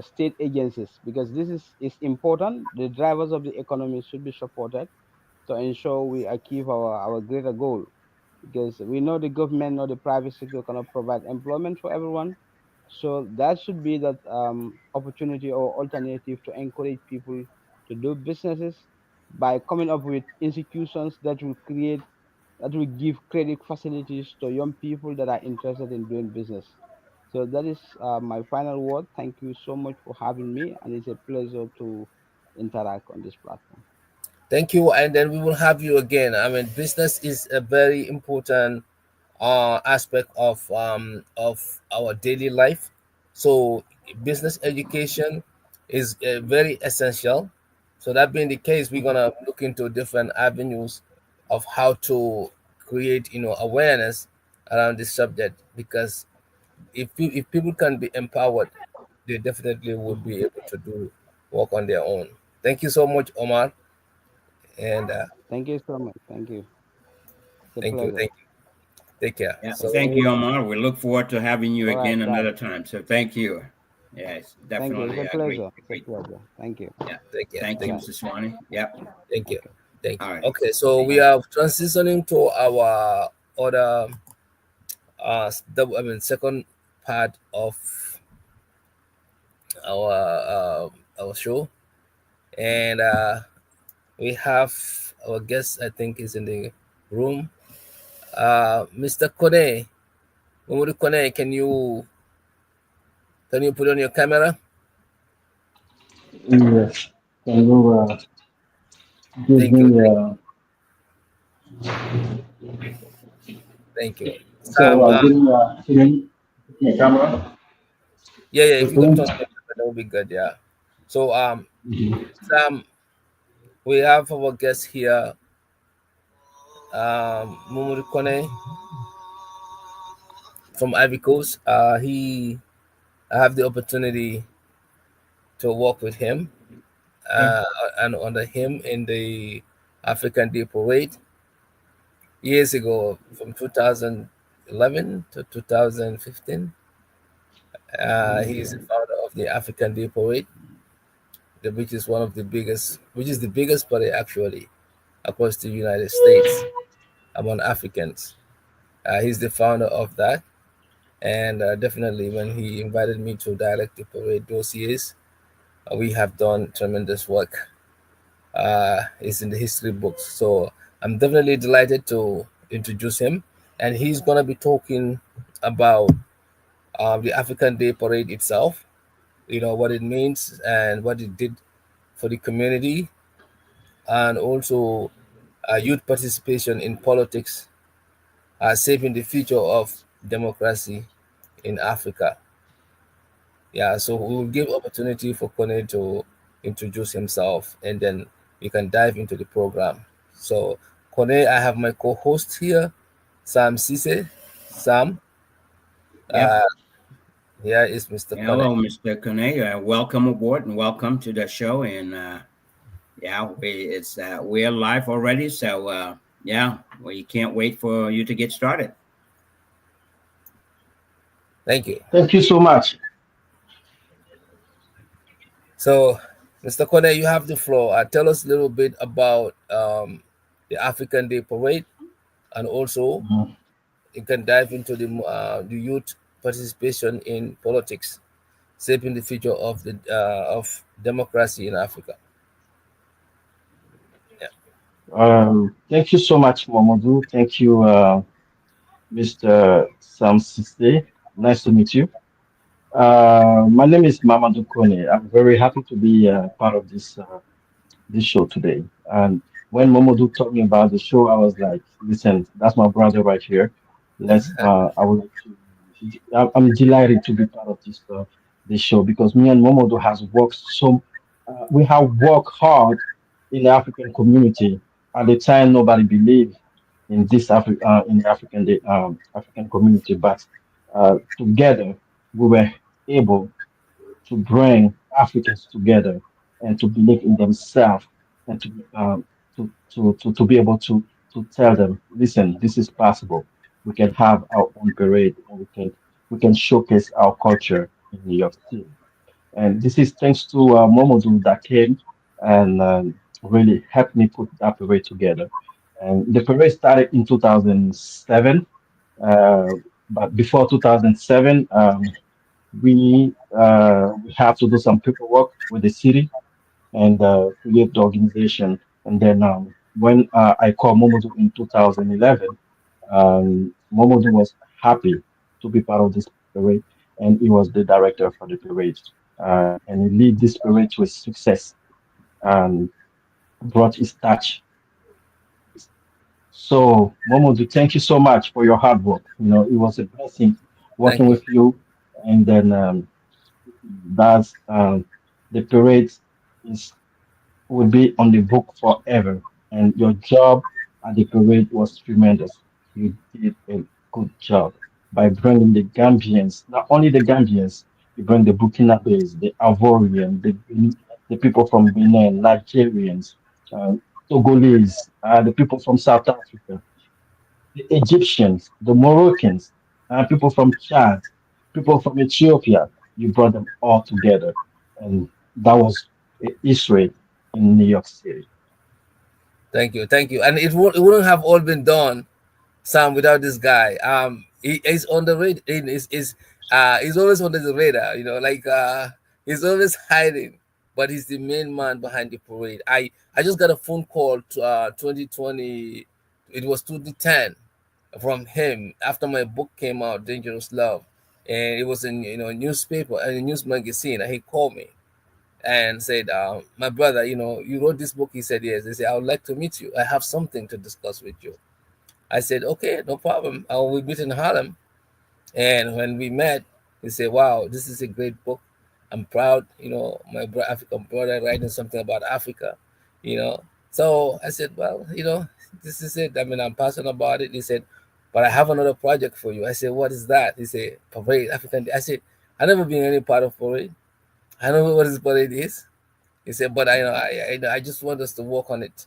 state agencies, because this is important. The drivers of the economy should be supported to ensure we achieve our greater goal, because we know the government or the private sector cannot provide employment for everyone. So that should be that opportunity or alternative to encourage people to do businesses by coming up with institutions that will give credit facilities to young people that are interested in doing business. So that is my final word. Thank you so much for having me, and it's a pleasure to interact on this platform. Thank you, and then we will have you again. I mean, business is a very important aspect of our daily life. So, business education is very essential. So, that being the case, we're gonna look into different avenues of how to create, awareness around this subject. Because if people can be empowered, they definitely will be able to do work on their own. Thank you so much, Omar, and Thank you so much. Thank you. It's a thank you, pleasure. thank you. Take care. Yeah, So Thank thank you. you, Omar. We look forward to having you All right, again bye. another time. So thank you. Yes, Thank you. It's definitely a agree. pleasure. It's a Agree. pleasure. Thank you. Yeah. take care. Thank you, Thank Bye. you. Mr. Swanee. Yep. Thank you. Okay. Thank you. All right. Okay, so we Thank Bye. you. are transitioning to our other second part of our show, and we have our guest. I think is in the room. Mr. Koney, Momodou Koney, can you put on your camera? Yes. Can you give Thank you. me Thank you. so Sam, give me my camera yeah, yeah. If you could quickly? turn on your camera, that would be good. Yeah. So, Mhm. Sam, we have our guest here, Momodou Koney from Ivory Coast. I have the opportunity to work with him Okay. uh, and under him in the African Day Parade years ago, from 2011 to 2015. He is the founder of the African Day Parade, which is the biggest parade actually across the United States among Africans. He's the founder of that, and definitely when he invited me to direct the parade those years, we have done tremendous work. It's in the history books, so I'm definitely delighted to introduce him, and he's gonna be talking about the African Day Parade itself. What it means and what it did for the community, and also youth participation in politics, shaping the future of democracy in Africa. Yeah, so we will give opportunity for Koney to introduce himself, and then we can dive into the program. So, Koney, I have my co-host here, Sam Ceesay. Sam, Yep. uh, here is Mr. Koney. Hello, Mr. Koney. Welcome aboard and welcome to the show. And yeah, we're live already. So yeah, we can't wait for you to get started. Thank you. Thank you so much. So, Mr. Koney, you have the floor. Tell us a little bit about the African Day Parade, and also Mhm. you can dive into the youth participation in politics, shaping the future of democracy in Africa. Yeah, Thank you so much, Momodou. Thank you, Mr. Sam Siste. Nice to meet you. My name is Mamadou Kone. I'm very happy to be part of this show today. And when Momodou told me about the show, I was like, listen, that's my brother right here. I would like to, I'm delighted to be part of this show because me and Momodou has worked we have worked hard in the African community. At the time, nobody believed in in the African community, but together we were able to bring Africans together and to believe in themselves and to be able to tell them, listen, this is possible. We can have our own parade and we can showcase our culture in New York City. And this is thanks to Momodou that came and really helped me put that parade together. And the parade started in 2007. Uh, but before 2007, we have to do some paperwork with the city and create the organization. And then when I called Momodou in 2011, Momodou was happy to be part of this parade, and he was the director for the parade. And he lead this parade with success. Um, brought his touch. So, Momodu, thank you so much for your hard work. It was a blessing Thank working you. with you. And then that's the parade is will be on the book forever. And your job at the parade was tremendous. You did a good job by bringing the Gambians, not only the Gambians, you bring the Burkinabes, the Ivorian, the people from Benin, Nigerians, uh, Togolese, the people from South Africa, the Egyptians, the Moroccans, people from Chad, people from Ethiopia. You brought them all together. And that was Israel in New York City. Thank you. Thank you. And it wouldn't have all been done, Sam, without this guy. He's on the radar. He's always under the radar. Like he's always hiding, but he's the main man behind the parade. I just got a phone call to 2020. It was 2010 from him after my book came out, Dangerous Love, and it was in a newspaper and a news magazine. And he called me and said, "My brother, you wrote this book." He said, "Yes." He said, "I would like to meet you. I have something to discuss with you." I said, "Okay, no problem. I will meet in Harlem." And when we met, he said, "Wow, this is a great book. I'm proud, my African brother writing something about Africa, you know." So I said, "Well, this is it. I mean, I'm passionate about it." He said, "But I have another project for you." I said, "What is that?" He said, "Parade, African." I said, "I never been any part of parade. I don't know what this parade is." He said, "But I just want us to work on it."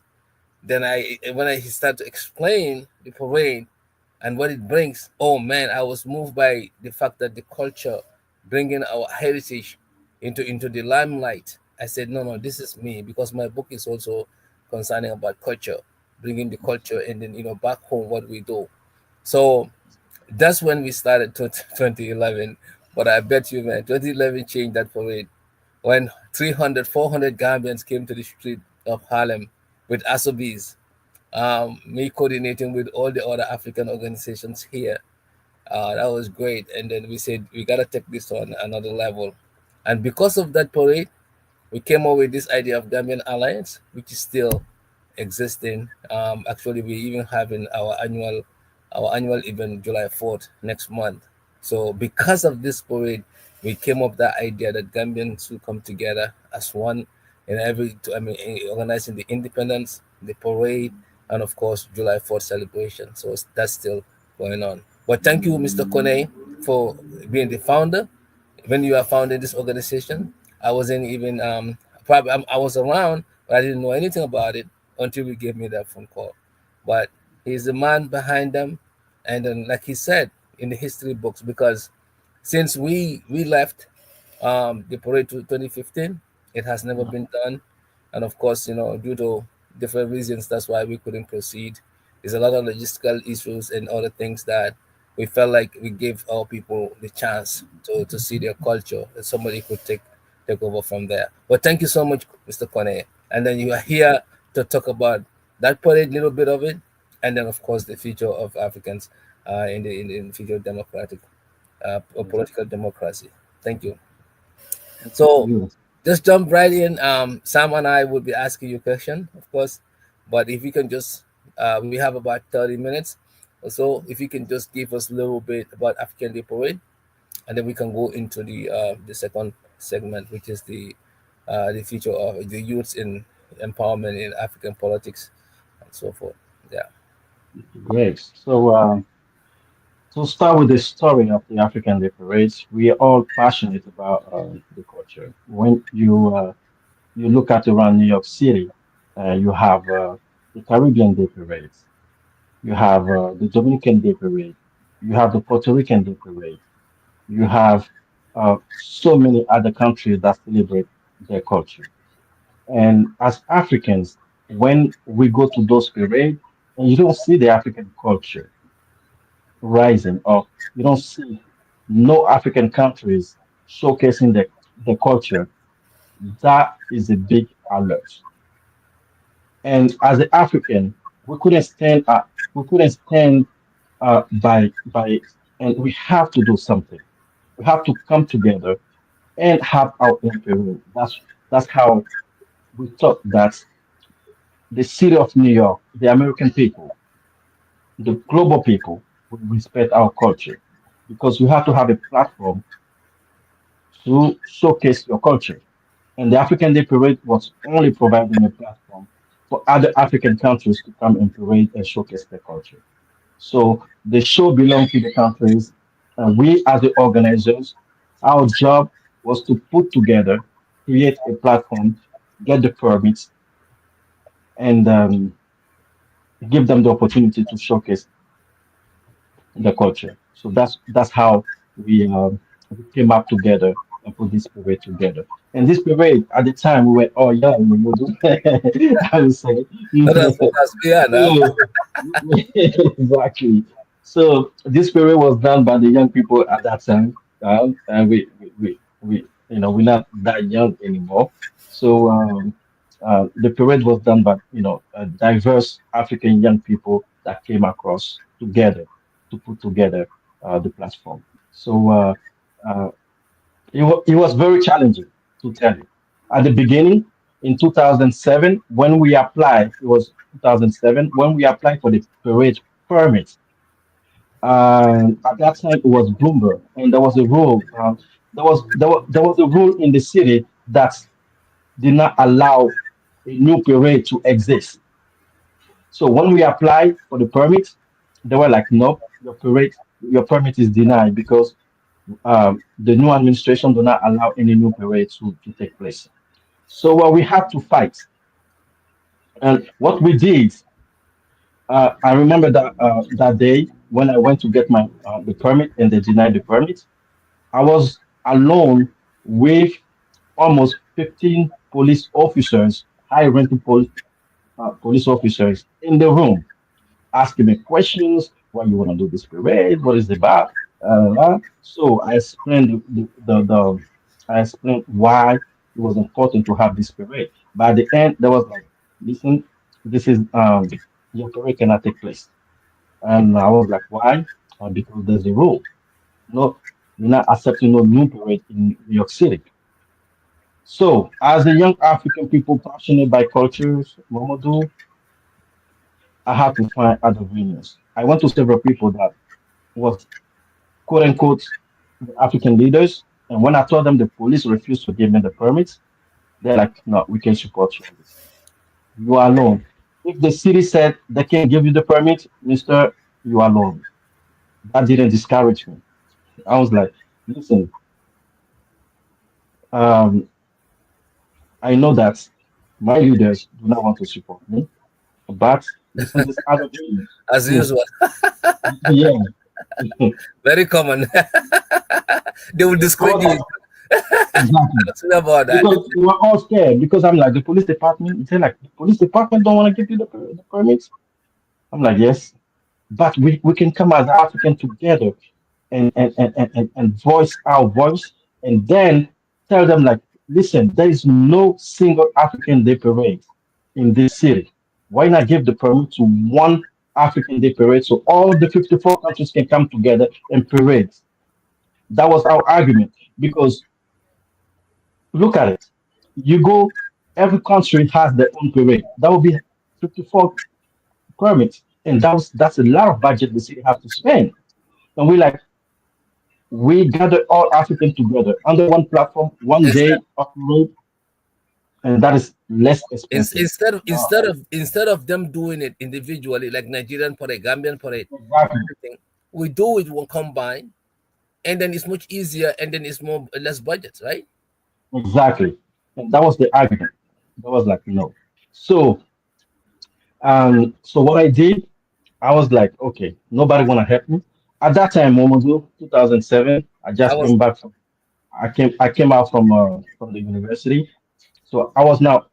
Then he started to explain the parade and what it brings, oh man, I was moved by the fact that the culture, bringing our heritage into the limelight. I said, no, no, this is me, because my book is also concerning about culture, bringing the culture and then back home what we do. So that's when we started 2011. But I bet you, man, 2011 changed that parade when 300, 400 Gambians came to the street of Harlem with Asobis, me coordinating with all the other African organizations here. That was great. And then we said, we got to take this on another level. And because of that parade, we came up with this idea of Gambian Alliance, which is still existing. Actually, we even having our annual event July 4th next month. So because of this parade, we came up with that idea that Gambians will come together as one in organizing the independence, the parade, and of course July 4th celebration. So that's still going on. But thank you, Mr. Koney, for being the founder. When you are founding this organization, I wasn't even probably I was around, but I didn't know anything about it until you gave me that phone call. But he's the man behind them, and then like he said in the history books, because since we left the parade to 2015, it has never been done, and of course, due to different reasons, that's why we couldn't proceed. There's a lot of logistical issues and other things that we felt like we gave our people the chance to see their culture, and somebody could take over from there. But thank you so much, Mr. Kone. And then you are here to talk about that parade, little bit of it, and then of course the future of Africans in the future of democratic or political democracy. Thank you. So You. just jump right in. Sam and I will be asking you a question, of course, but if you can just, we have about 30 minutes or so. If you can just give us a little bit about African Day Parade, and then we can go into the second segment, which is the future of the youths in empowerment in African politics and so forth. Yeah. Great. So, to start with the story of the African Day Parades, we are all passionate about the culture. When you look at around New York City, you have the Caribbean Day Parades, you have the Dominican Day Parade, you have the Puerto Rican Day Parade, you have so many other countries that celebrate their culture. And as Africans, when we go to those parades, and you don't see the African culture rising, or you don't see no African countries showcasing the culture, that is a big alert. And as an African, we couldn't stand by it, and we have to do something. We have to come together and have our own parade. That's how we thought that the city of New York, the American people, the global people will respect our culture because you have to have a platform to showcase your culture. And the African Day Parade was only providing a platform for other African countries to come and parade and showcase their culture. So the show belonged to the countries, and we as the organizers, our job was to put together, create a platform, get the permits, and give them the opportunity to showcase the culture. So that's how we came up together and put this parade together. And this parade at the time we were all young, we would I would say. That's we are now. So, exactly. So this parade was done by the young people at that time, and we're not that young anymore. So the parade was done by diverse African young people that came across together to put together the platform. So uh, it was very challenging to tell you. At the beginning, in 2007, when we applied, it was 2007, when we applied for the parade permit. At that time, it was Bloomberg, and there was a rule. There was a rule in the city that did not allow a new parade to exist. So when we applied for the permit, they were like, "Nope, your permit is denied because the new administration do not allow any new parade to take place." So we had to fight, and what we did, I remember that day when I went to get my the permit and they denied the permit. I was alone with almost 15 police officers, high-ranking police officers in the room asking me questions. Why you want to do this parade? What is it about? So I explained I explained why it was important to have this parade. By the end, there was like, listen, this is your parade cannot take place. And I was like, why? Because there's a rule. No, you're not accepting no new parade in New York City. So, as a young African people passionate by cultures, Momodou, I had to find other venues. I went to several people that was quote unquote the African leaders. And when I told them the police refused to give me the permits, they're like, no, we can support you on this. You are alone. If the city said they can't give you the permit, Mister, you are alone. That didn't discourage me. I was like, listen, um, I know that my leaders do not want to support me, but listen, this other venues. As Hmm. usual. Yeah. Very common. They will discredit Because you. exactly. Don't worry about that. Because we were all scared. Because I'm like the police department. They're like the police department don't want to give you the permits. I'm like yes, but we can come as African together and voice our voice and then tell them like, listen, there is no single African Day parade in this city. Why not give the permit to one African Day parade so all the 54 countries can come together and parade? That was our argument because look at it. You go, every country has their own parade. That would be 54 permits. And that's a lot of budget the city have to spend. And we gather all Africans together under one platform, one Instead, day of parade, and that is less expensive. Uh, instead of them doing it individually, like Nigerian parade, Gambian parade, exactly, everything, we do it one combine, and then it's much easier, and then it's more less budget, right? exactly. And that was the argument. That was like, no. So, so what I did, I was like, okay, nobody wanna help me. At that time, Momodou, 2007, I I just was came back from, I came out from the university. So I was not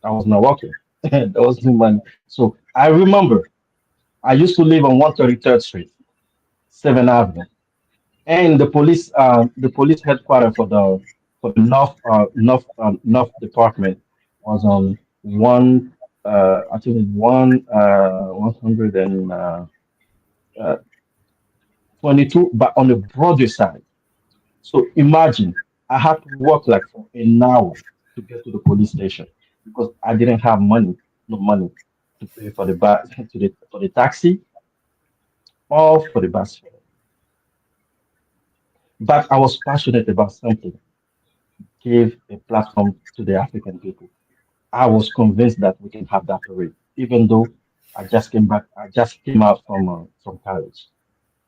working. That was no money. So I remember I used to live on 133rd Street, 7th Avenue, and the police headquarters for the North Department was on I think it's 122, but on the Broadway side. So imagine I had to walk like for an hour to get to the police station because I didn't have money. no money to pay for the bus, for the taxi or for the bus fare. But I was passionate about something, gave a platform to the African people. I was convinced that we can have that parade, even though I just came out from college,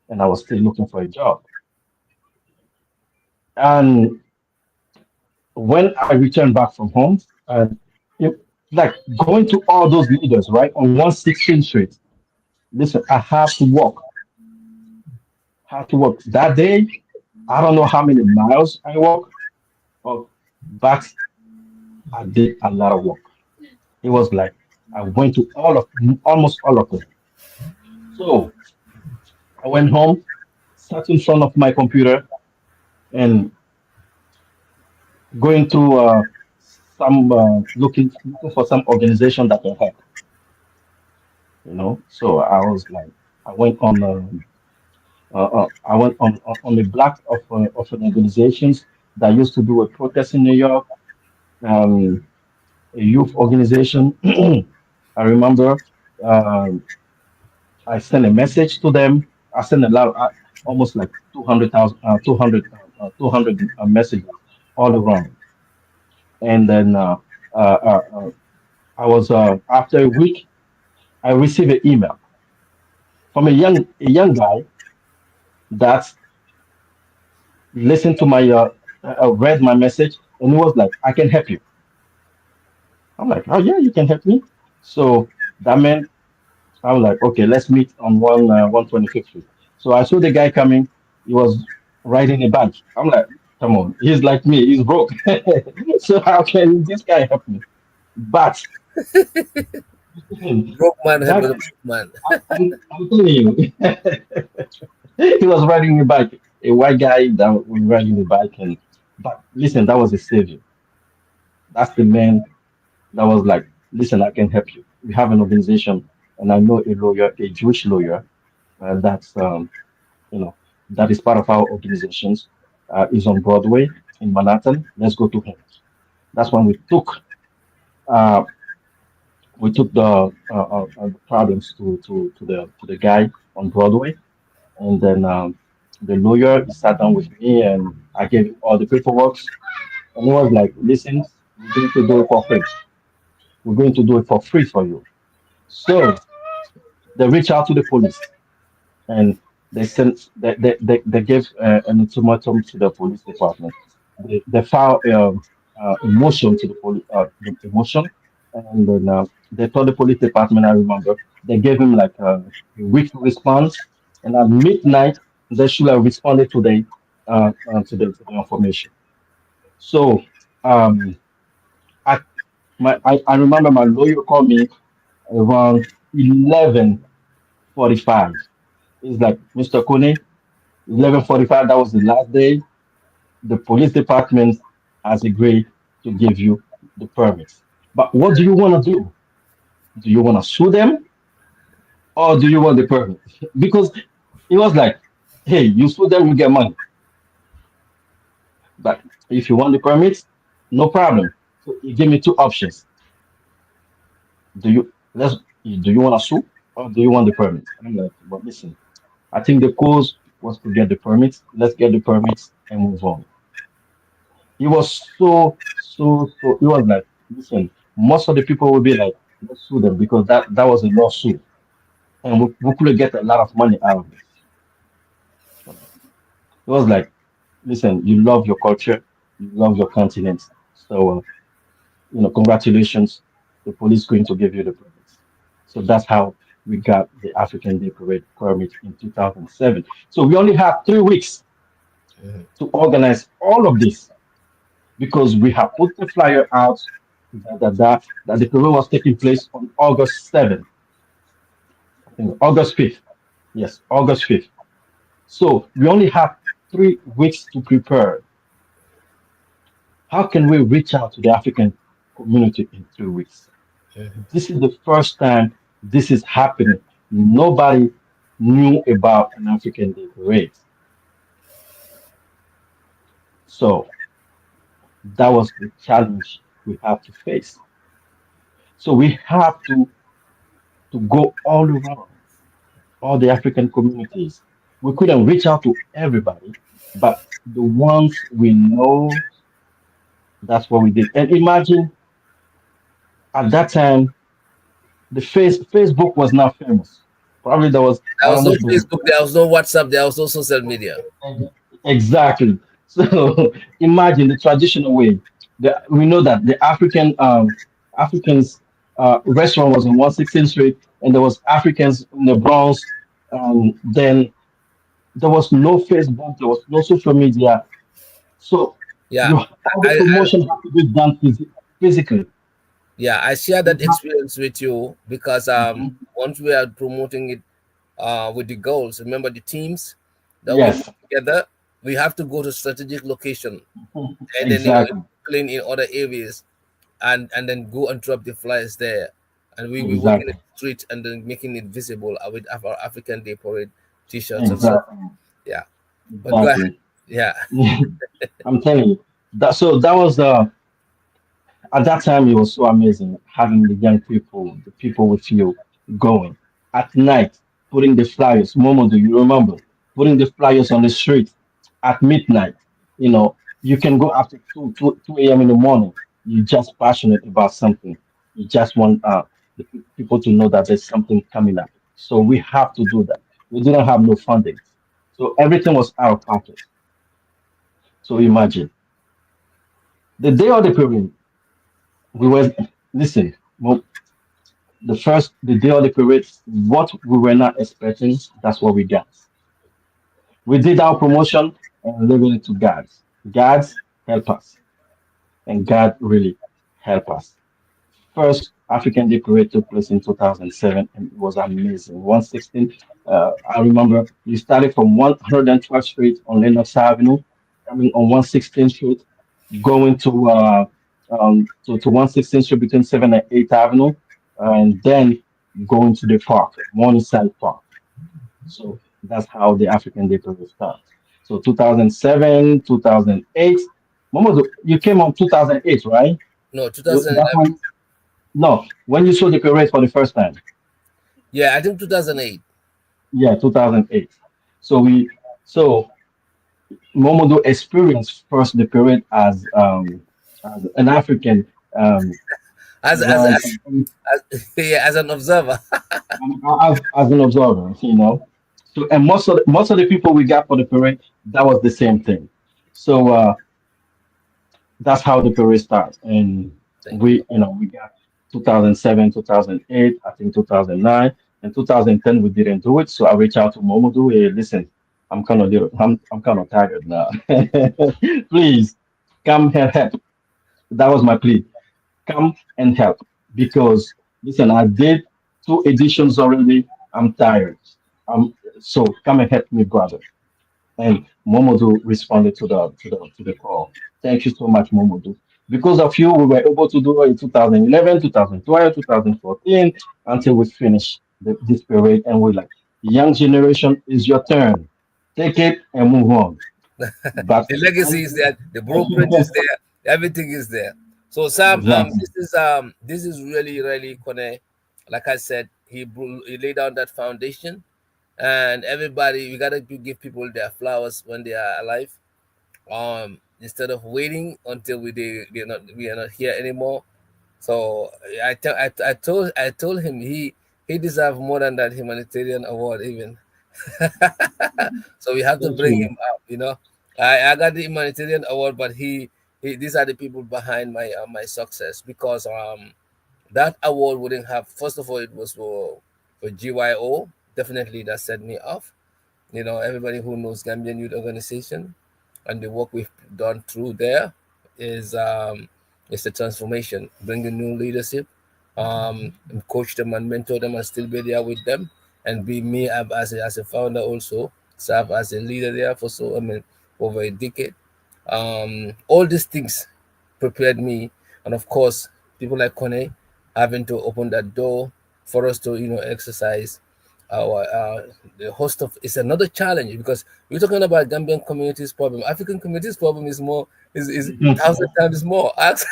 and I was still looking for a job. And when I returned back from home, it, like going to all those leaders, right, on 116th Street. Listen, I have to walk, have to walk. That day, I don't know how many miles I walk, but I did a lot of work. It was like I went to almost all of them. So I went home, sat in front of my computer, and going through some looking for some organization that can help. So I was like, I went on on the block of an organizations that used to do a protest in New York, um, a youth organization. I remember um, I sent a message to them. I sent a lot, almost like 200,000, 200 messages all around. And then I was after a week, I received an email from a young guy that listened to my read my message, and he was like, "I can help you." I'm like, "Oh yeah, you can help me." So that meant I was like, "Okay, let's meet on 125th Street." So I saw the guy coming. He was riding a bike. I'm like, "Come on, he's like me. He's broke. So how can this guy help me?" But Broke man help that the broke man. I'm telling you, he was riding a bike. A white guy that was riding a bike, and but listen, that was a savior. That's the man that was like, listen, I can help you. We have an organization, and I know a lawyer, a Jewish lawyer, that's you know that is part of our organizations. Is on Broadway in Manhattan. Let's go to him. That's when uh, we took the problems to the guy on Broadway, and then the lawyer he sat down with me, and I gave him all the paperwork, and he was like, listen, we're going to do it for free. We're going to do it for free for you. So they reach out to the police, and they gave an ultimatum to the police department. They filed a motion to the police, the motion, and then they told the police department. I remember they gave him like a week to respond, and at midnight they should have responded to the information. So um, I remember my lawyer called me around 11:45. It's like, Mr. Koney, 11:45, that was the last day. The police department has agreed to give you the permits. But what do you want to do? Do you want to sue them or do you want the permit? Because it was like, hey, you sue them, you get money. But if you want the permits, no problem. So he gave me two options. Do you want to sue or do you want the permits? I'm like, but listen, I think the cause was to get the permits. Let's get the permits and move on. He was so. He was like, listen, most of the people will be like, let's sue them because that was a lawsuit, and we could get a lot of money out of it. It was like, listen, you love your culture, you love your continent, so congratulations, the police going to give you the permits. So that's how we got the African Day Parade permit in 2007. So we only have 3 weeks Mhm. to organize all of this because we have put the flyer out that the parade was taking place on August 7th, I think August 5th. Yes, August 5th. So we only have 3 weeks to prepare. How can we reach out to the African community in 3 weeks? This is the first time this is happening. Nobody knew about an African Day parade. So that was the challenge we have to face. So we have to go all around all the African communities. We couldn't reach out to everybody, but the ones we know, that's what we did. And imagine at that time, Facebook was not famous. Probably there was, There I was don't know no if it was Facebook, there was no WhatsApp, there was no social media. exactly. So imagine the traditional way. We know that the Africans restaurant was on 116th Street, and there was Africans in the Bronx. Then there was no Facebook, there was no social media. So Yeah, you all the I promotion had to be done physically. yeah, I share You that have- experience with you because Mhm. once we are promoting it with the goals, remember the teams that we move Yes, together, we have to go to strategic location and then exactly, clean in other areas and then go and drop the flyers there, and we will work in the exactly, street and then making it visible with our African Day Parade t-shirts and so exactly, yeah. But go ahead. exactly. Yeah. I'm telling you that was at that time, it was so amazing having the young people, the people with you going at night, putting the flyers. Momo, do you remember putting the flyers on the street at midnight? You know, you can go after 2 a.m. in the morning. You're just passionate about something. You just want people to know that there's something coming up. So we have to do that. We didn't have no funding. So everything was out of pocket. So imagine the day of the parade, we were, listen, the day of the parade, what we were not expecting, that's what we got. We did our promotion and leave it to God. God help us, and God really help us. First African Day Parade took place in 2007, and it was amazing. 116, I remember we started from 112th Street on Lennox Avenue, coming on 116th Street, going to 116th Street between 7th and 8th Avenue, and then going to the park, Morningside Park. So that's how the African Day Parade starts. So 2007, 2008. Momodou, you came on 2008, right? No, That 2011. one, no, when you saw the parade for the first time. Yeah, I think 2008. Yeah, 2008. So so Momodou experienced first the parade as an African, As like yeah, as an observer. as an observer, you know. So and most of the people we got for the parade, that was the same thing. So that's how the parade starts. And Thank you. we got 2007, 2008, I think 2009, and 2010 we didn't do it. So I reached out to Momodou. Hey, listen, I'm kind of tired now. Please come and help. That was my plea. Come and help because listen, I did 2 editions already. I'm tired. So come and help me, brother. And Momodou responded to the call. Thank you so much, Momodou. Because of you, we were able to do it in 2011, 2012, 2014 until we finish this parade. And we're like, young generation is your turn. Take it and move on. But The legacy is there, the blueprint is there, everything is there. So Sam, exactly, this is really really Koney. Like I said, he laid down that foundation, and everybody we gotta give people their flowers when they are alive. Instead of waiting until we are not here anymore. So I told him he deserves more than that humanitarian award even. So we have to thank bring you. him up. I got the humanitarian award, but he these are the people behind my success because that award wouldn't have. First of all, it was for GYO. Definitely, that set me off. Everybody who knows Gambian Youth Organization and the work we've done through there is the transformation, bringing new leadership, and coach them and mentor them and still be there with them and be me as a founder also, serve as a leader there for over a decade. All these things prepared me, and of course, people like Koney having to open that door for us to exercise our the host of it's another challenge because we're talking about Gambian communities problem. African communities problem is is thousand times more. I've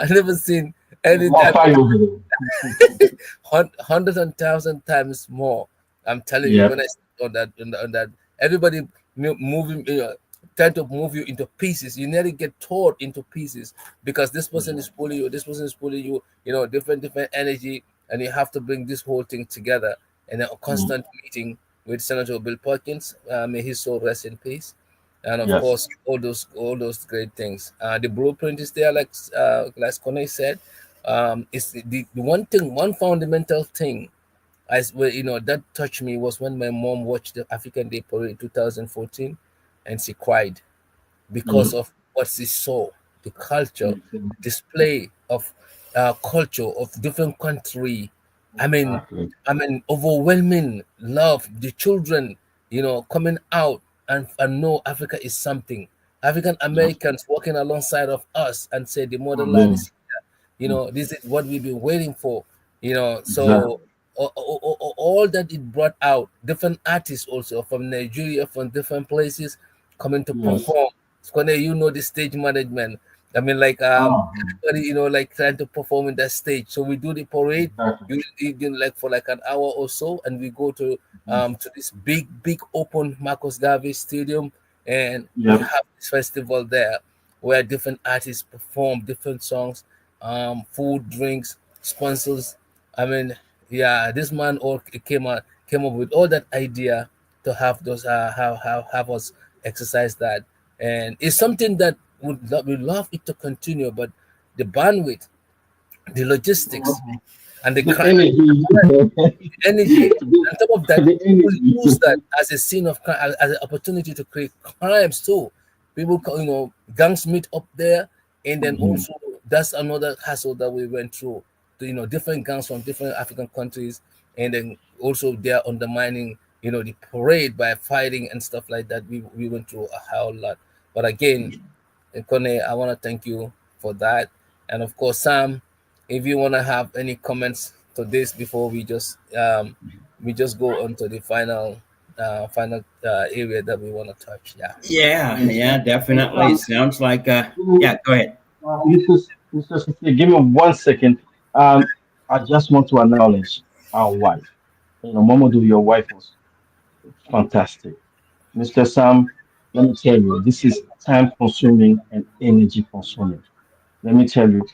never seen More Anytime, fire over there. hundreds and thousand times more. I'm telling you, Yeah. when I on that, everybody moving, trying to move you into pieces. You nearly get torn into pieces because this person is pulling you, this person is pulling you. Different energy, and you have to bring this whole thing together. And a Mm. constant meeting with Senator Bill Perkins. May his soul rest in peace. And of Yes. course, all those great things. The blueprint is there, like Koney said. It's the one thing, one fundamental thing that touched me was when my mom watched the African Day Parade in 2014, and she cried because Mm. of what she saw, the culture, Makes sense. display of culture of different country. I mean, Exactly. overwhelming love. The children, coming out and know Africa is something. African Yes. Americans walking alongside of us and say the motherland Amen. is here. Mm. This is what we've been waiting for. So Exactly. all that it brought out, different artists also from Nigeria, from different places, coming to Yes. perform. Skone, the stage management. I mean, like Uh-huh. everybody, like trying to perform in that stage. So we do the parade, Exactly. you do like for like an hour or so, and we go Mhm. to this big open Marcos Garvey Stadium, and we Yep. have this festival there where different artists perform different songs, food, drinks, sponsors. I mean, yeah, this man all came up with all that idea to have those have us exercise that, and it's something that we love it to continue, but the bandwidth, the logistics, Mhm. and the The energy. energy. On top of that, The people use energy. that as a scene of crime, as an opportunity to create crimes too. People, gangs meet up there, and then Mhm. also that's another hassle that we went through. Different gangs from different African countries, and then also they're undermining, the parade by fighting and stuff like that. We went through a whole lot, but again, Kone, I want to thank you for that. And of course, Sam, if you want to have any comments to this before we just go on to the final area that we want to touch. Yeah. Yeah, Yes. yeah, definitely. Sounds like yeah, go ahead. Mr. Sisi, give me 1 second. I just want to acknowledge our wife. Momodou, your wife was fantastic. Mr. Sam, let me tell you, this is time consuming and energy consuming. Let me tell you,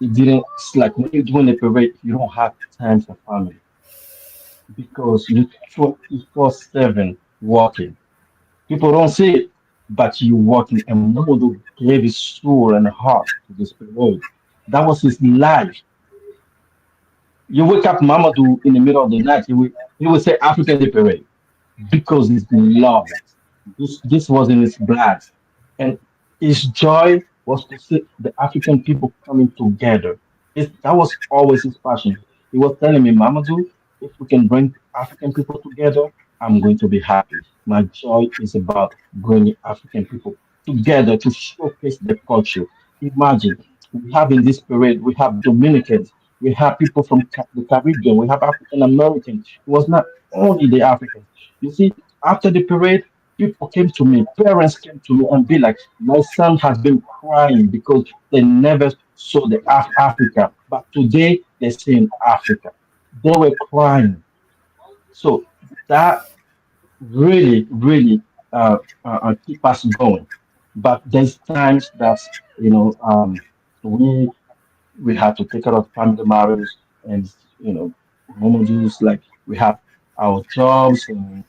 it's like when you're doing a parade, you don't have time for family because you 24/7 working. People don't see it, but you working. And Momodou gave his soul and heart to this parade. That was his life. You wake up Mamadou in the middle of the night, he will say African Day Parade because he loved it. This was in his blood. And his joy was to see the African people coming together. That was always his passion. He was telling me, Mamadou, if we can bring African people together, I'm going to be happy. My joy is about bringing African people together to showcase the culture. Imagine, we have in this parade, we have Dominicans, we have people from the Caribbean, we have African Americans. It was not only the Africans. You see, after the parade, people came to me, parents came to me and be like, my son has been crying because they never saw the Africa, but today they're seeing Africa. They were crying. So that really keep us going. But there's times that you know um, we we have to take care of family matters and moments like we have our jobs and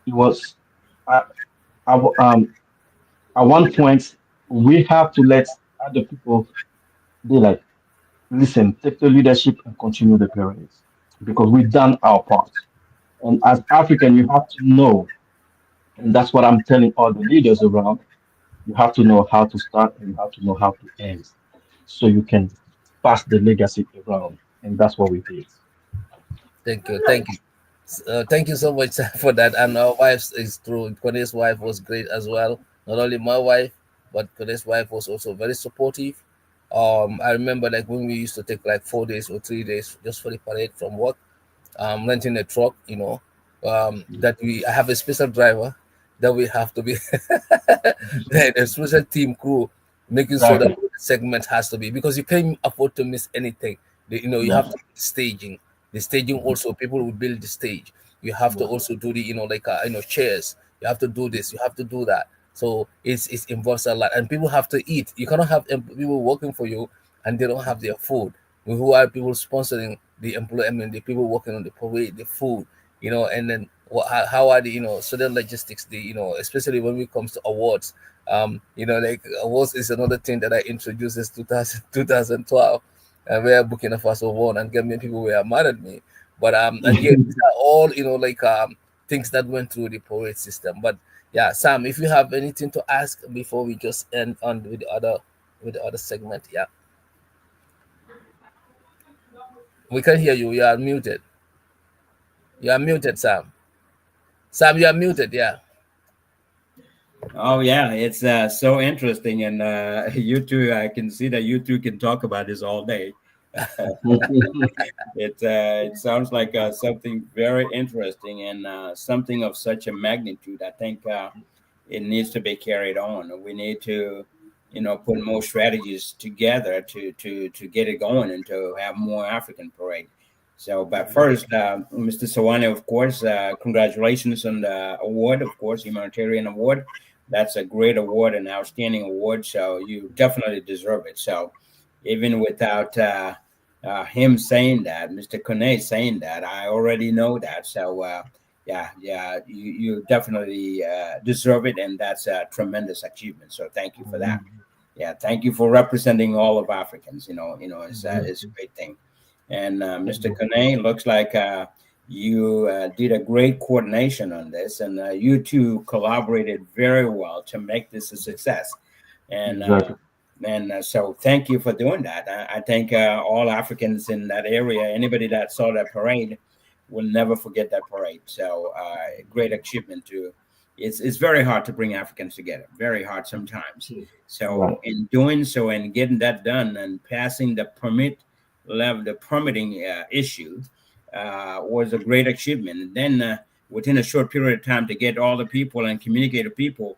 it was at, at, um, at one point we have to let other people be like, listen, take the leadership and continue the parades because we've done our part. And as African, you have to know, and that's what I'm telling all the leaders around. You have to know how to start and you have to know how to end, so you can pass the legacy around. And that's what we did. Thank you so much for that. And our wives is true. Kone's wife was great as well. Not only my wife, but Kone's wife was also very supportive. I remember like when we used to take like 4 days or 3 days just for the parade from work, renting a truck, that I have a special driver that we have to be a special team crew, making sure that Exactly. the segment has to be, because you can't afford to miss anything. You have to do staging. The staging also, people will build the stage. You have to also do the like chairs. You have to do this. You have to do that. So it involves a lot, and people have to eat. You cannot have people working for you and they don't have their food. Who are people sponsoring the employment? The people working on the parade, the food, and then how are the certain logistics? The especially when it comes to awards. Like awards is another thing that I introduced in 2012, where Burkina Faso won and Gambian people were mad at me. But again, these are all like things that went through the parade system. But yeah, Sam, if you have anything to ask before we just end on with the other segment, yeah, we can hear you. You are muted. You are muted, Sam. Sam, you are muted. Yeah. Oh yeah, it's so interesting, and you two, I can see that you two can talk about this all day. It sounds like something very interesting and something of such a magnitude. I think it needs to be carried on. We need to, put more strategies together to get it going and to have more African parade. So, but first, Mr. Sawaneh, of course, congratulations on the award, of course, humanitarian award. That's a great award, an outstanding award. So you definitely deserve it. So even without him saying that, Mr. Koney saying that, I already know that. So yeah, you definitely deserve it, and that's a tremendous achievement. So thank you for that. Yeah, thank you for representing all of Africans. It's a great thing. And Mr. Koney, looks like you did a great coordination on this, and you two collaborated very well to make this a success. And Exactly. so thank you for doing that. I think all Africans in that area, anybody that saw that parade, will never forget that parade. So great achievement to. It's very hard to bring Africans together. Very hard sometimes. Right. So in doing so and getting that done and passing the the permitting issue was a great achievement. And then within a short period of time to get all the people and communicate to people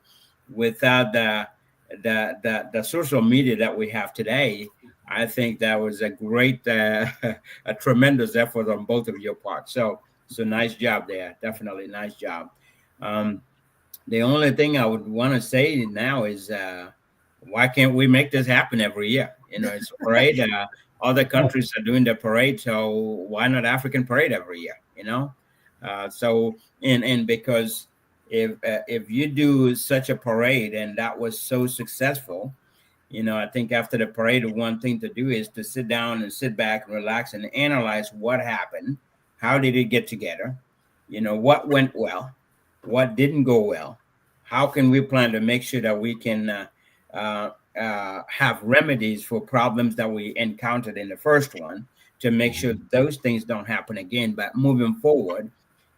without the social media that we have today, I think that was a great, a tremendous effort on both of your parts. So nice job there. Definitely nice job. Um, the only thing I would want to say now is why can't we make this happen every year? It's a parade. Other countries are doing the parade, so why not African parade every year? So and because if you do such a parade and that was so successful, I think after the parade, one thing to do is to sit down and sit back and relax and analyze what happened. How did it get together? What went well, what didn't go well. How can we plan to make sure that we can have remedies for problems that we encountered in the first one to make sure those things don't happen again, but moving forward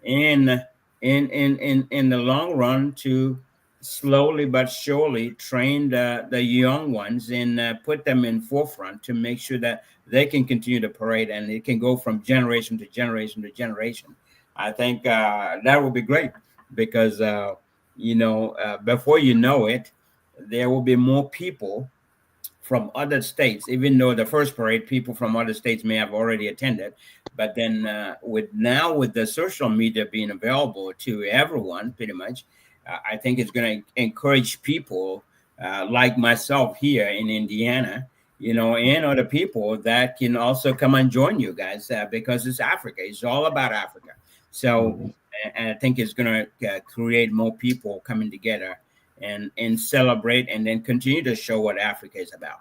and in the long run to slowly but surely train the young ones and put them in forefront to make sure that they can continue to parade and it can go from generation to generation to generation. I think that would be great because before you know it, there will be more people from other states, even though the first parade, people from other states may have already attended. But then with the social media being available to everyone, pretty much, I think it's going to encourage people like myself here in Indiana, and other people that can also come and join you guys because it's Africa. It's all about Africa. So, and I think it's going to create more people coming together and celebrate and then continue to show what Africa is about.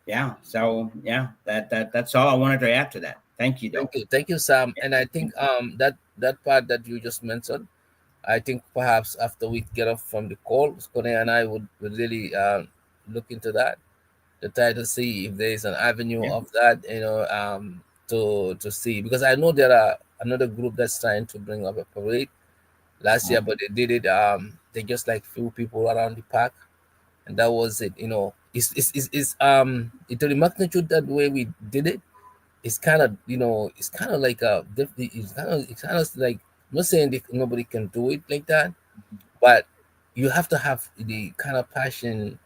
Yeah. So yeah, that's all I wanted to add to that. Thank you, though. Thank you, Sam. And I think that part that you just mentioned, I think perhaps after we get off from the call, Koney and I would really look into that to try to see if there is an avenue Yeah. of that, to see, because I know there are another group that's trying to bring up a parade last year, but they did it. They just like few people around the park, and that was it. To the magnitude that way we did it, it's kind of it's kind of like it's kind of like, I'm not saying nobody can do it like that, but you have to have the kind of passion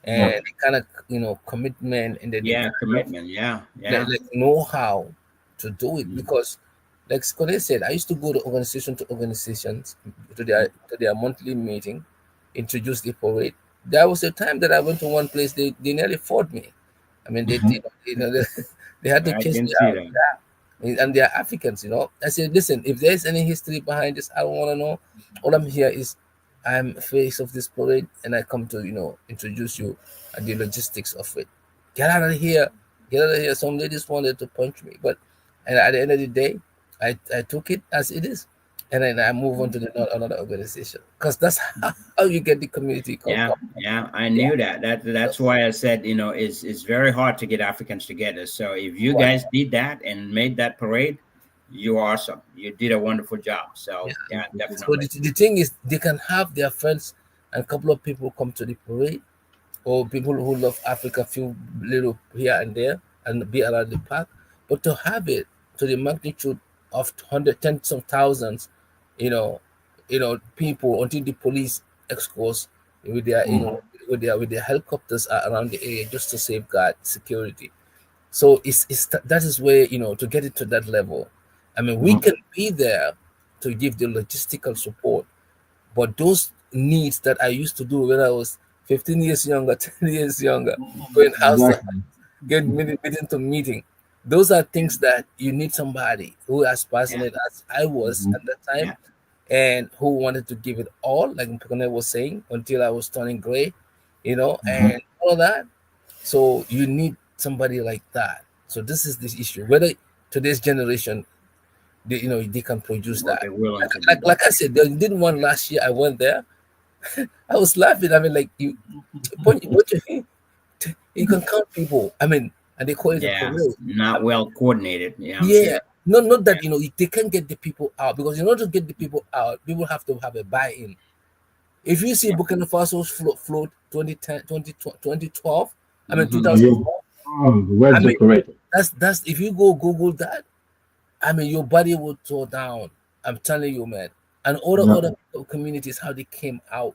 Yeah. and the kind of commitment, and then the Yeah, kind of commitment. Yeah, yeah. like know how to do it. Because like Koney said, I used to go to organization to organizations to their monthly meeting, introduce the parade. There was a time that I went to one place, they nearly fought me. I mean, they, Mhm. they had to I chase can me see out. that. And they're Africans. I said, listen, if there's any history behind this, I don't want to know. All I'm here is I'm face of this parade, and I come to introduce you and the logistics of it. Get out of here, get out of here. Some ladies wanted to punch me, but and at the end of the day, I took it as it is, and then I move on to another organization, because that's how you get the community Yeah, come. yeah, I Yeah, knew that. That's why I said, it's very hard to get Africans together. So if you right. guys did that and made that parade, you're awesome. You did a wonderful job. Yeah. So yeah, So definitely. the thing is, they can have their friends and a couple of people come to the parade, or people who love Africa, few little here and there, and be around the park. But to have it to the magnitude of hundred, tens of thousands, you know, people, until the police escorts with their, Mhm. with their helicopters are around the area just to safeguard security. So that is where, to get it to that level. I mean, we Mhm. can be there to give the logistical support, but those needs that I used to do when I was 15 years younger, 10 years younger, going house to house, Exactly. getting meeting to meeting, those are things that you need somebody who as Yeah, passionate as I was Mhm. at that time, yeah, and who wanted to give it all, like Pekone was saying, until I was turning gray, Mhm. and all of that. So you need somebody like that. So this is this issue. Whether today's generation, they can produce will that. be willing Like, to do like, that. like I said, they did one last year. I went there. I was laughing. I mean, like what you can count people. I mean, and they call it a Yeah, parade. I not mean, well coordinated. Yeah, I'm yeah. sure. Not Yeah, that they can't get the people out, because in order to get the people out, people have to have a buy-in. If you see yeah. Burkina Faso's float 2010, 2012, I mean Hmm. Oh, yeah. 2012. Oh, well I mean, decorated. that's if you go Google that, I mean, your body will throw down. I'm telling you, man. And Yeah. other communities, how they came out.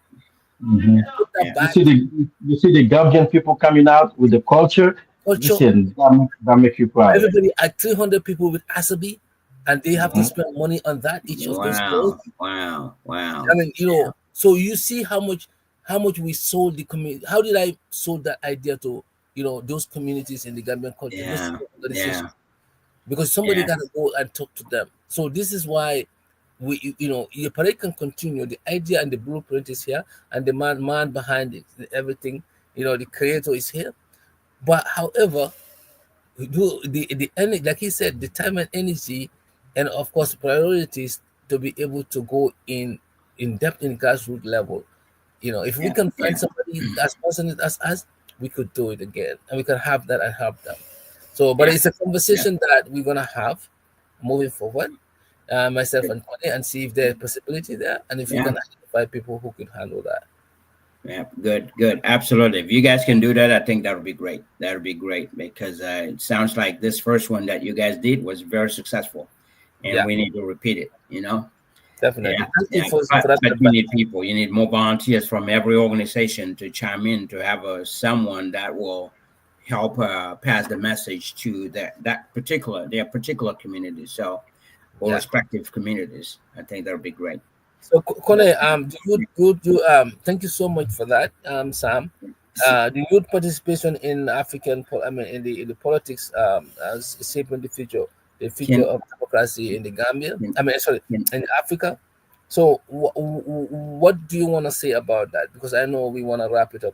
Mhm. Put that Yeah, You back see the Gambian people coming out with the culture. culture. Listen, that make you proud. Everybody at 300 people with Asabi, and they have to Mhm. spend money on that, each of those days. wow, wow, I wow. mean, Yeah, so you see how much we sold the community. How did I sold that idea to those communities in the Gambian culture, those yeah, organizations? yeah, Because somebody yeah, got to go and talk to them. So this is why your parade can continue. The idea and the blueprint is here, and the man behind it, everything. The creator is here. But however, the energy, like he said, the time and energy, and of course priorities to be able to go in depth in grassroots level. If we yeah, can yeah, find somebody as passionate as us, we could do it again, and we can have that and help them. So, but yeah, it's a yeah. conversation that we're gonna have moving forward, myself and Koney, and see if there's possibility there, and if we Yeah. can identify people who could handle that. Yeah, good, good. Absolutely. If you guys can do that, I think that would be great. That would be great because it sounds like this first one that you guys did was very successful, and Yeah, we need to repeat it. You know. definitely. Yeah, Thank you yeah. for that But you advice. need people. You need more volunteers from every organization to chime in to have someone that will help pass the message to their particular community. So, or Yeah. respective communities. I think that would be great. So, But, Kone, thank you so much for that, Sam. The youth participation in in the politics, as shaping the future can of democracy in the Gambia. can, Sorry, can in Africa. So, what do you want to say about that? Because I know we want to wrap it up.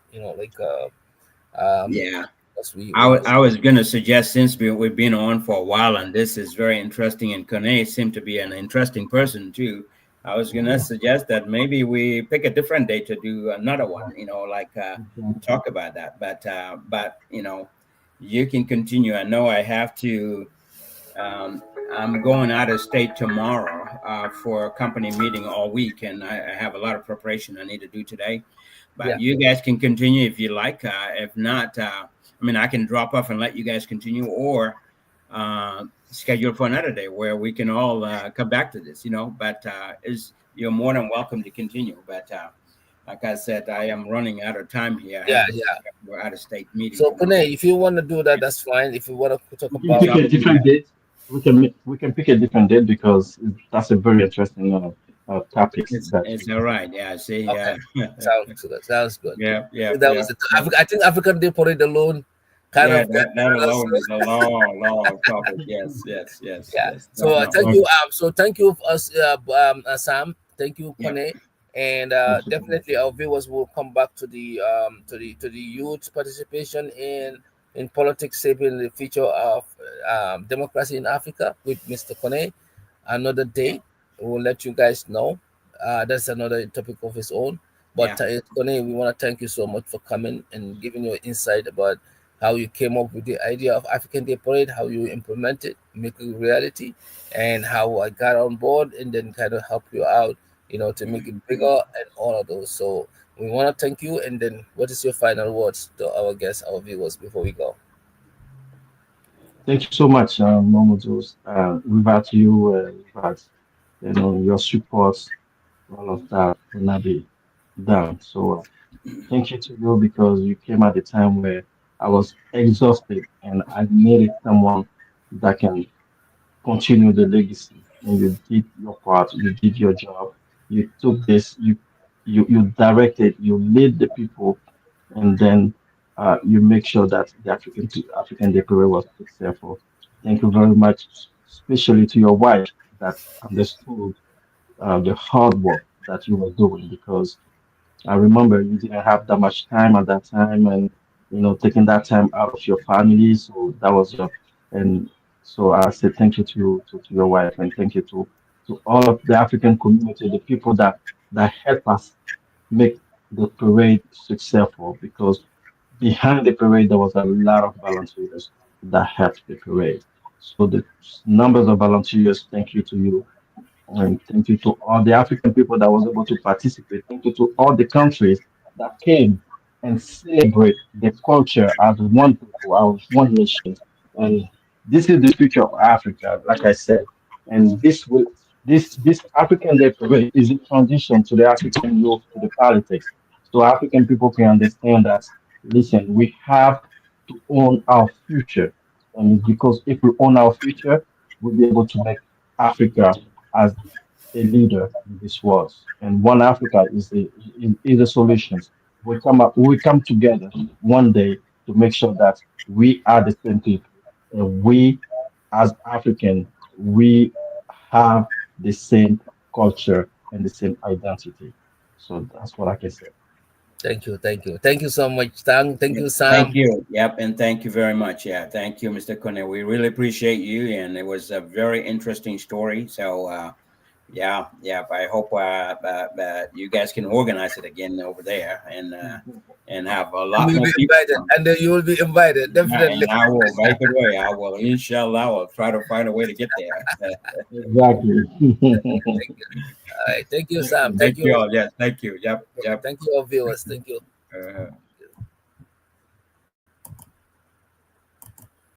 Um, yeah. as I I was going to suggest since we've been on for a while and this is very interesting and Koney seemed to be an interesting person too. I was going to suggest that maybe we pick a different day to do another one, like Exactly. talk about that. But you can continue. I know I have to. Um, I'm going out of state tomorrow for a company meeting all week, and I have a lot of preparation I need to do today. But Yeah. you guys can continue if you like. If not, I mean, I can drop off and let you guys continue, or schedule for another day where we can all come back to this. But is you're more than welcome to continue. But like I said, I am running out of time here. I Yeah, have to yeah. go out of state meeting So tomorrow. Koney, if you want to do that, that's fine. If you want to talk We can about, pick So a different date. We can pick a different date because that's a very interesting topics that it's you all bring. right. Yeah, see, okay, yeah, sounds good. Sounds good. yeah, yeah, That yeah, was it. yeah. I think African Day Parade alone kind Yeah, of that got us. alone is a long, long topic. Yes, yes, yes, Yeah. yes. So No, no. thank Okay. you. So thank you, us, Sam. Thank you, Yeah, Koney. And Thank you. definitely our viewers will come back to the youth participation in politics shaping the future of democracy in Africa with Mr. Koney. Another yeah, day, we'll let you guys know. That's another topic of its own. But yeah. Koney, we want to thank you so much for coming and giving your insight about how you came up with the idea of African Day Parade, how you implement it, make it a reality, and how I got on board and then kind of help you out, to make it bigger and all of those. So we want to thank you. And then, what is your final words to our guests, our viewers, before we go? Thank you so much, Momodou. Without you, without your support, all of that would not be done. So thank you to you because you came at a time where I was exhausted and I needed someone that can continue the legacy. And you did your part, you did your job, you took this, you directed, you lead the people, and then you make sure that the African Day Parade was successful. Thank you very much, especially to your wife that understood the hard work that you were doing because I remember you didn't have that much time at that time, and taking that time out of your family. So that was your, and so I said thank you to your wife, and thank you to all of the African community, the people that help us make the parade successful. Because behind the parade there was a lot of volunteers that helped the parade. So the numbers of volunteers, thank you to you. And thank you to all the African people that was able to participate. Thank you to all the countries that came and celebrate the culture as one people, as one nation. And this is the future of Africa, like I said. And this African Day Parade is a transition to the African youth to the politics. So African people can understand that, listen, we have to own our future. And because if we own our future, we'll be able to make Africa as a leader in this world. And one Africa is the solutions. We come together one day to make sure that we are the same people. And we as African, we have the same culture and the same identity. So that's what I can say. Thank you so much, Tang. Thank Yeah, you, thank Sam. you. Yep, and thank you very much. Yeah, thank you, Mr. Koney. We really appreciate you, and it was a very interesting story. So, yeah, yeah. I hope you guys can organize it again over there, and have a And lot we'll more be people invited, come. and then you will be invited, Yeah, definitely. and I will make it way. I will, inshallah, I will try to find a way to get there. Exactly. Thank you. All right. Thank you, Sam. Thank Thank you you. all. Yes, thank you. Yep, yep. Thank you, all viewers. Thank you. Uh,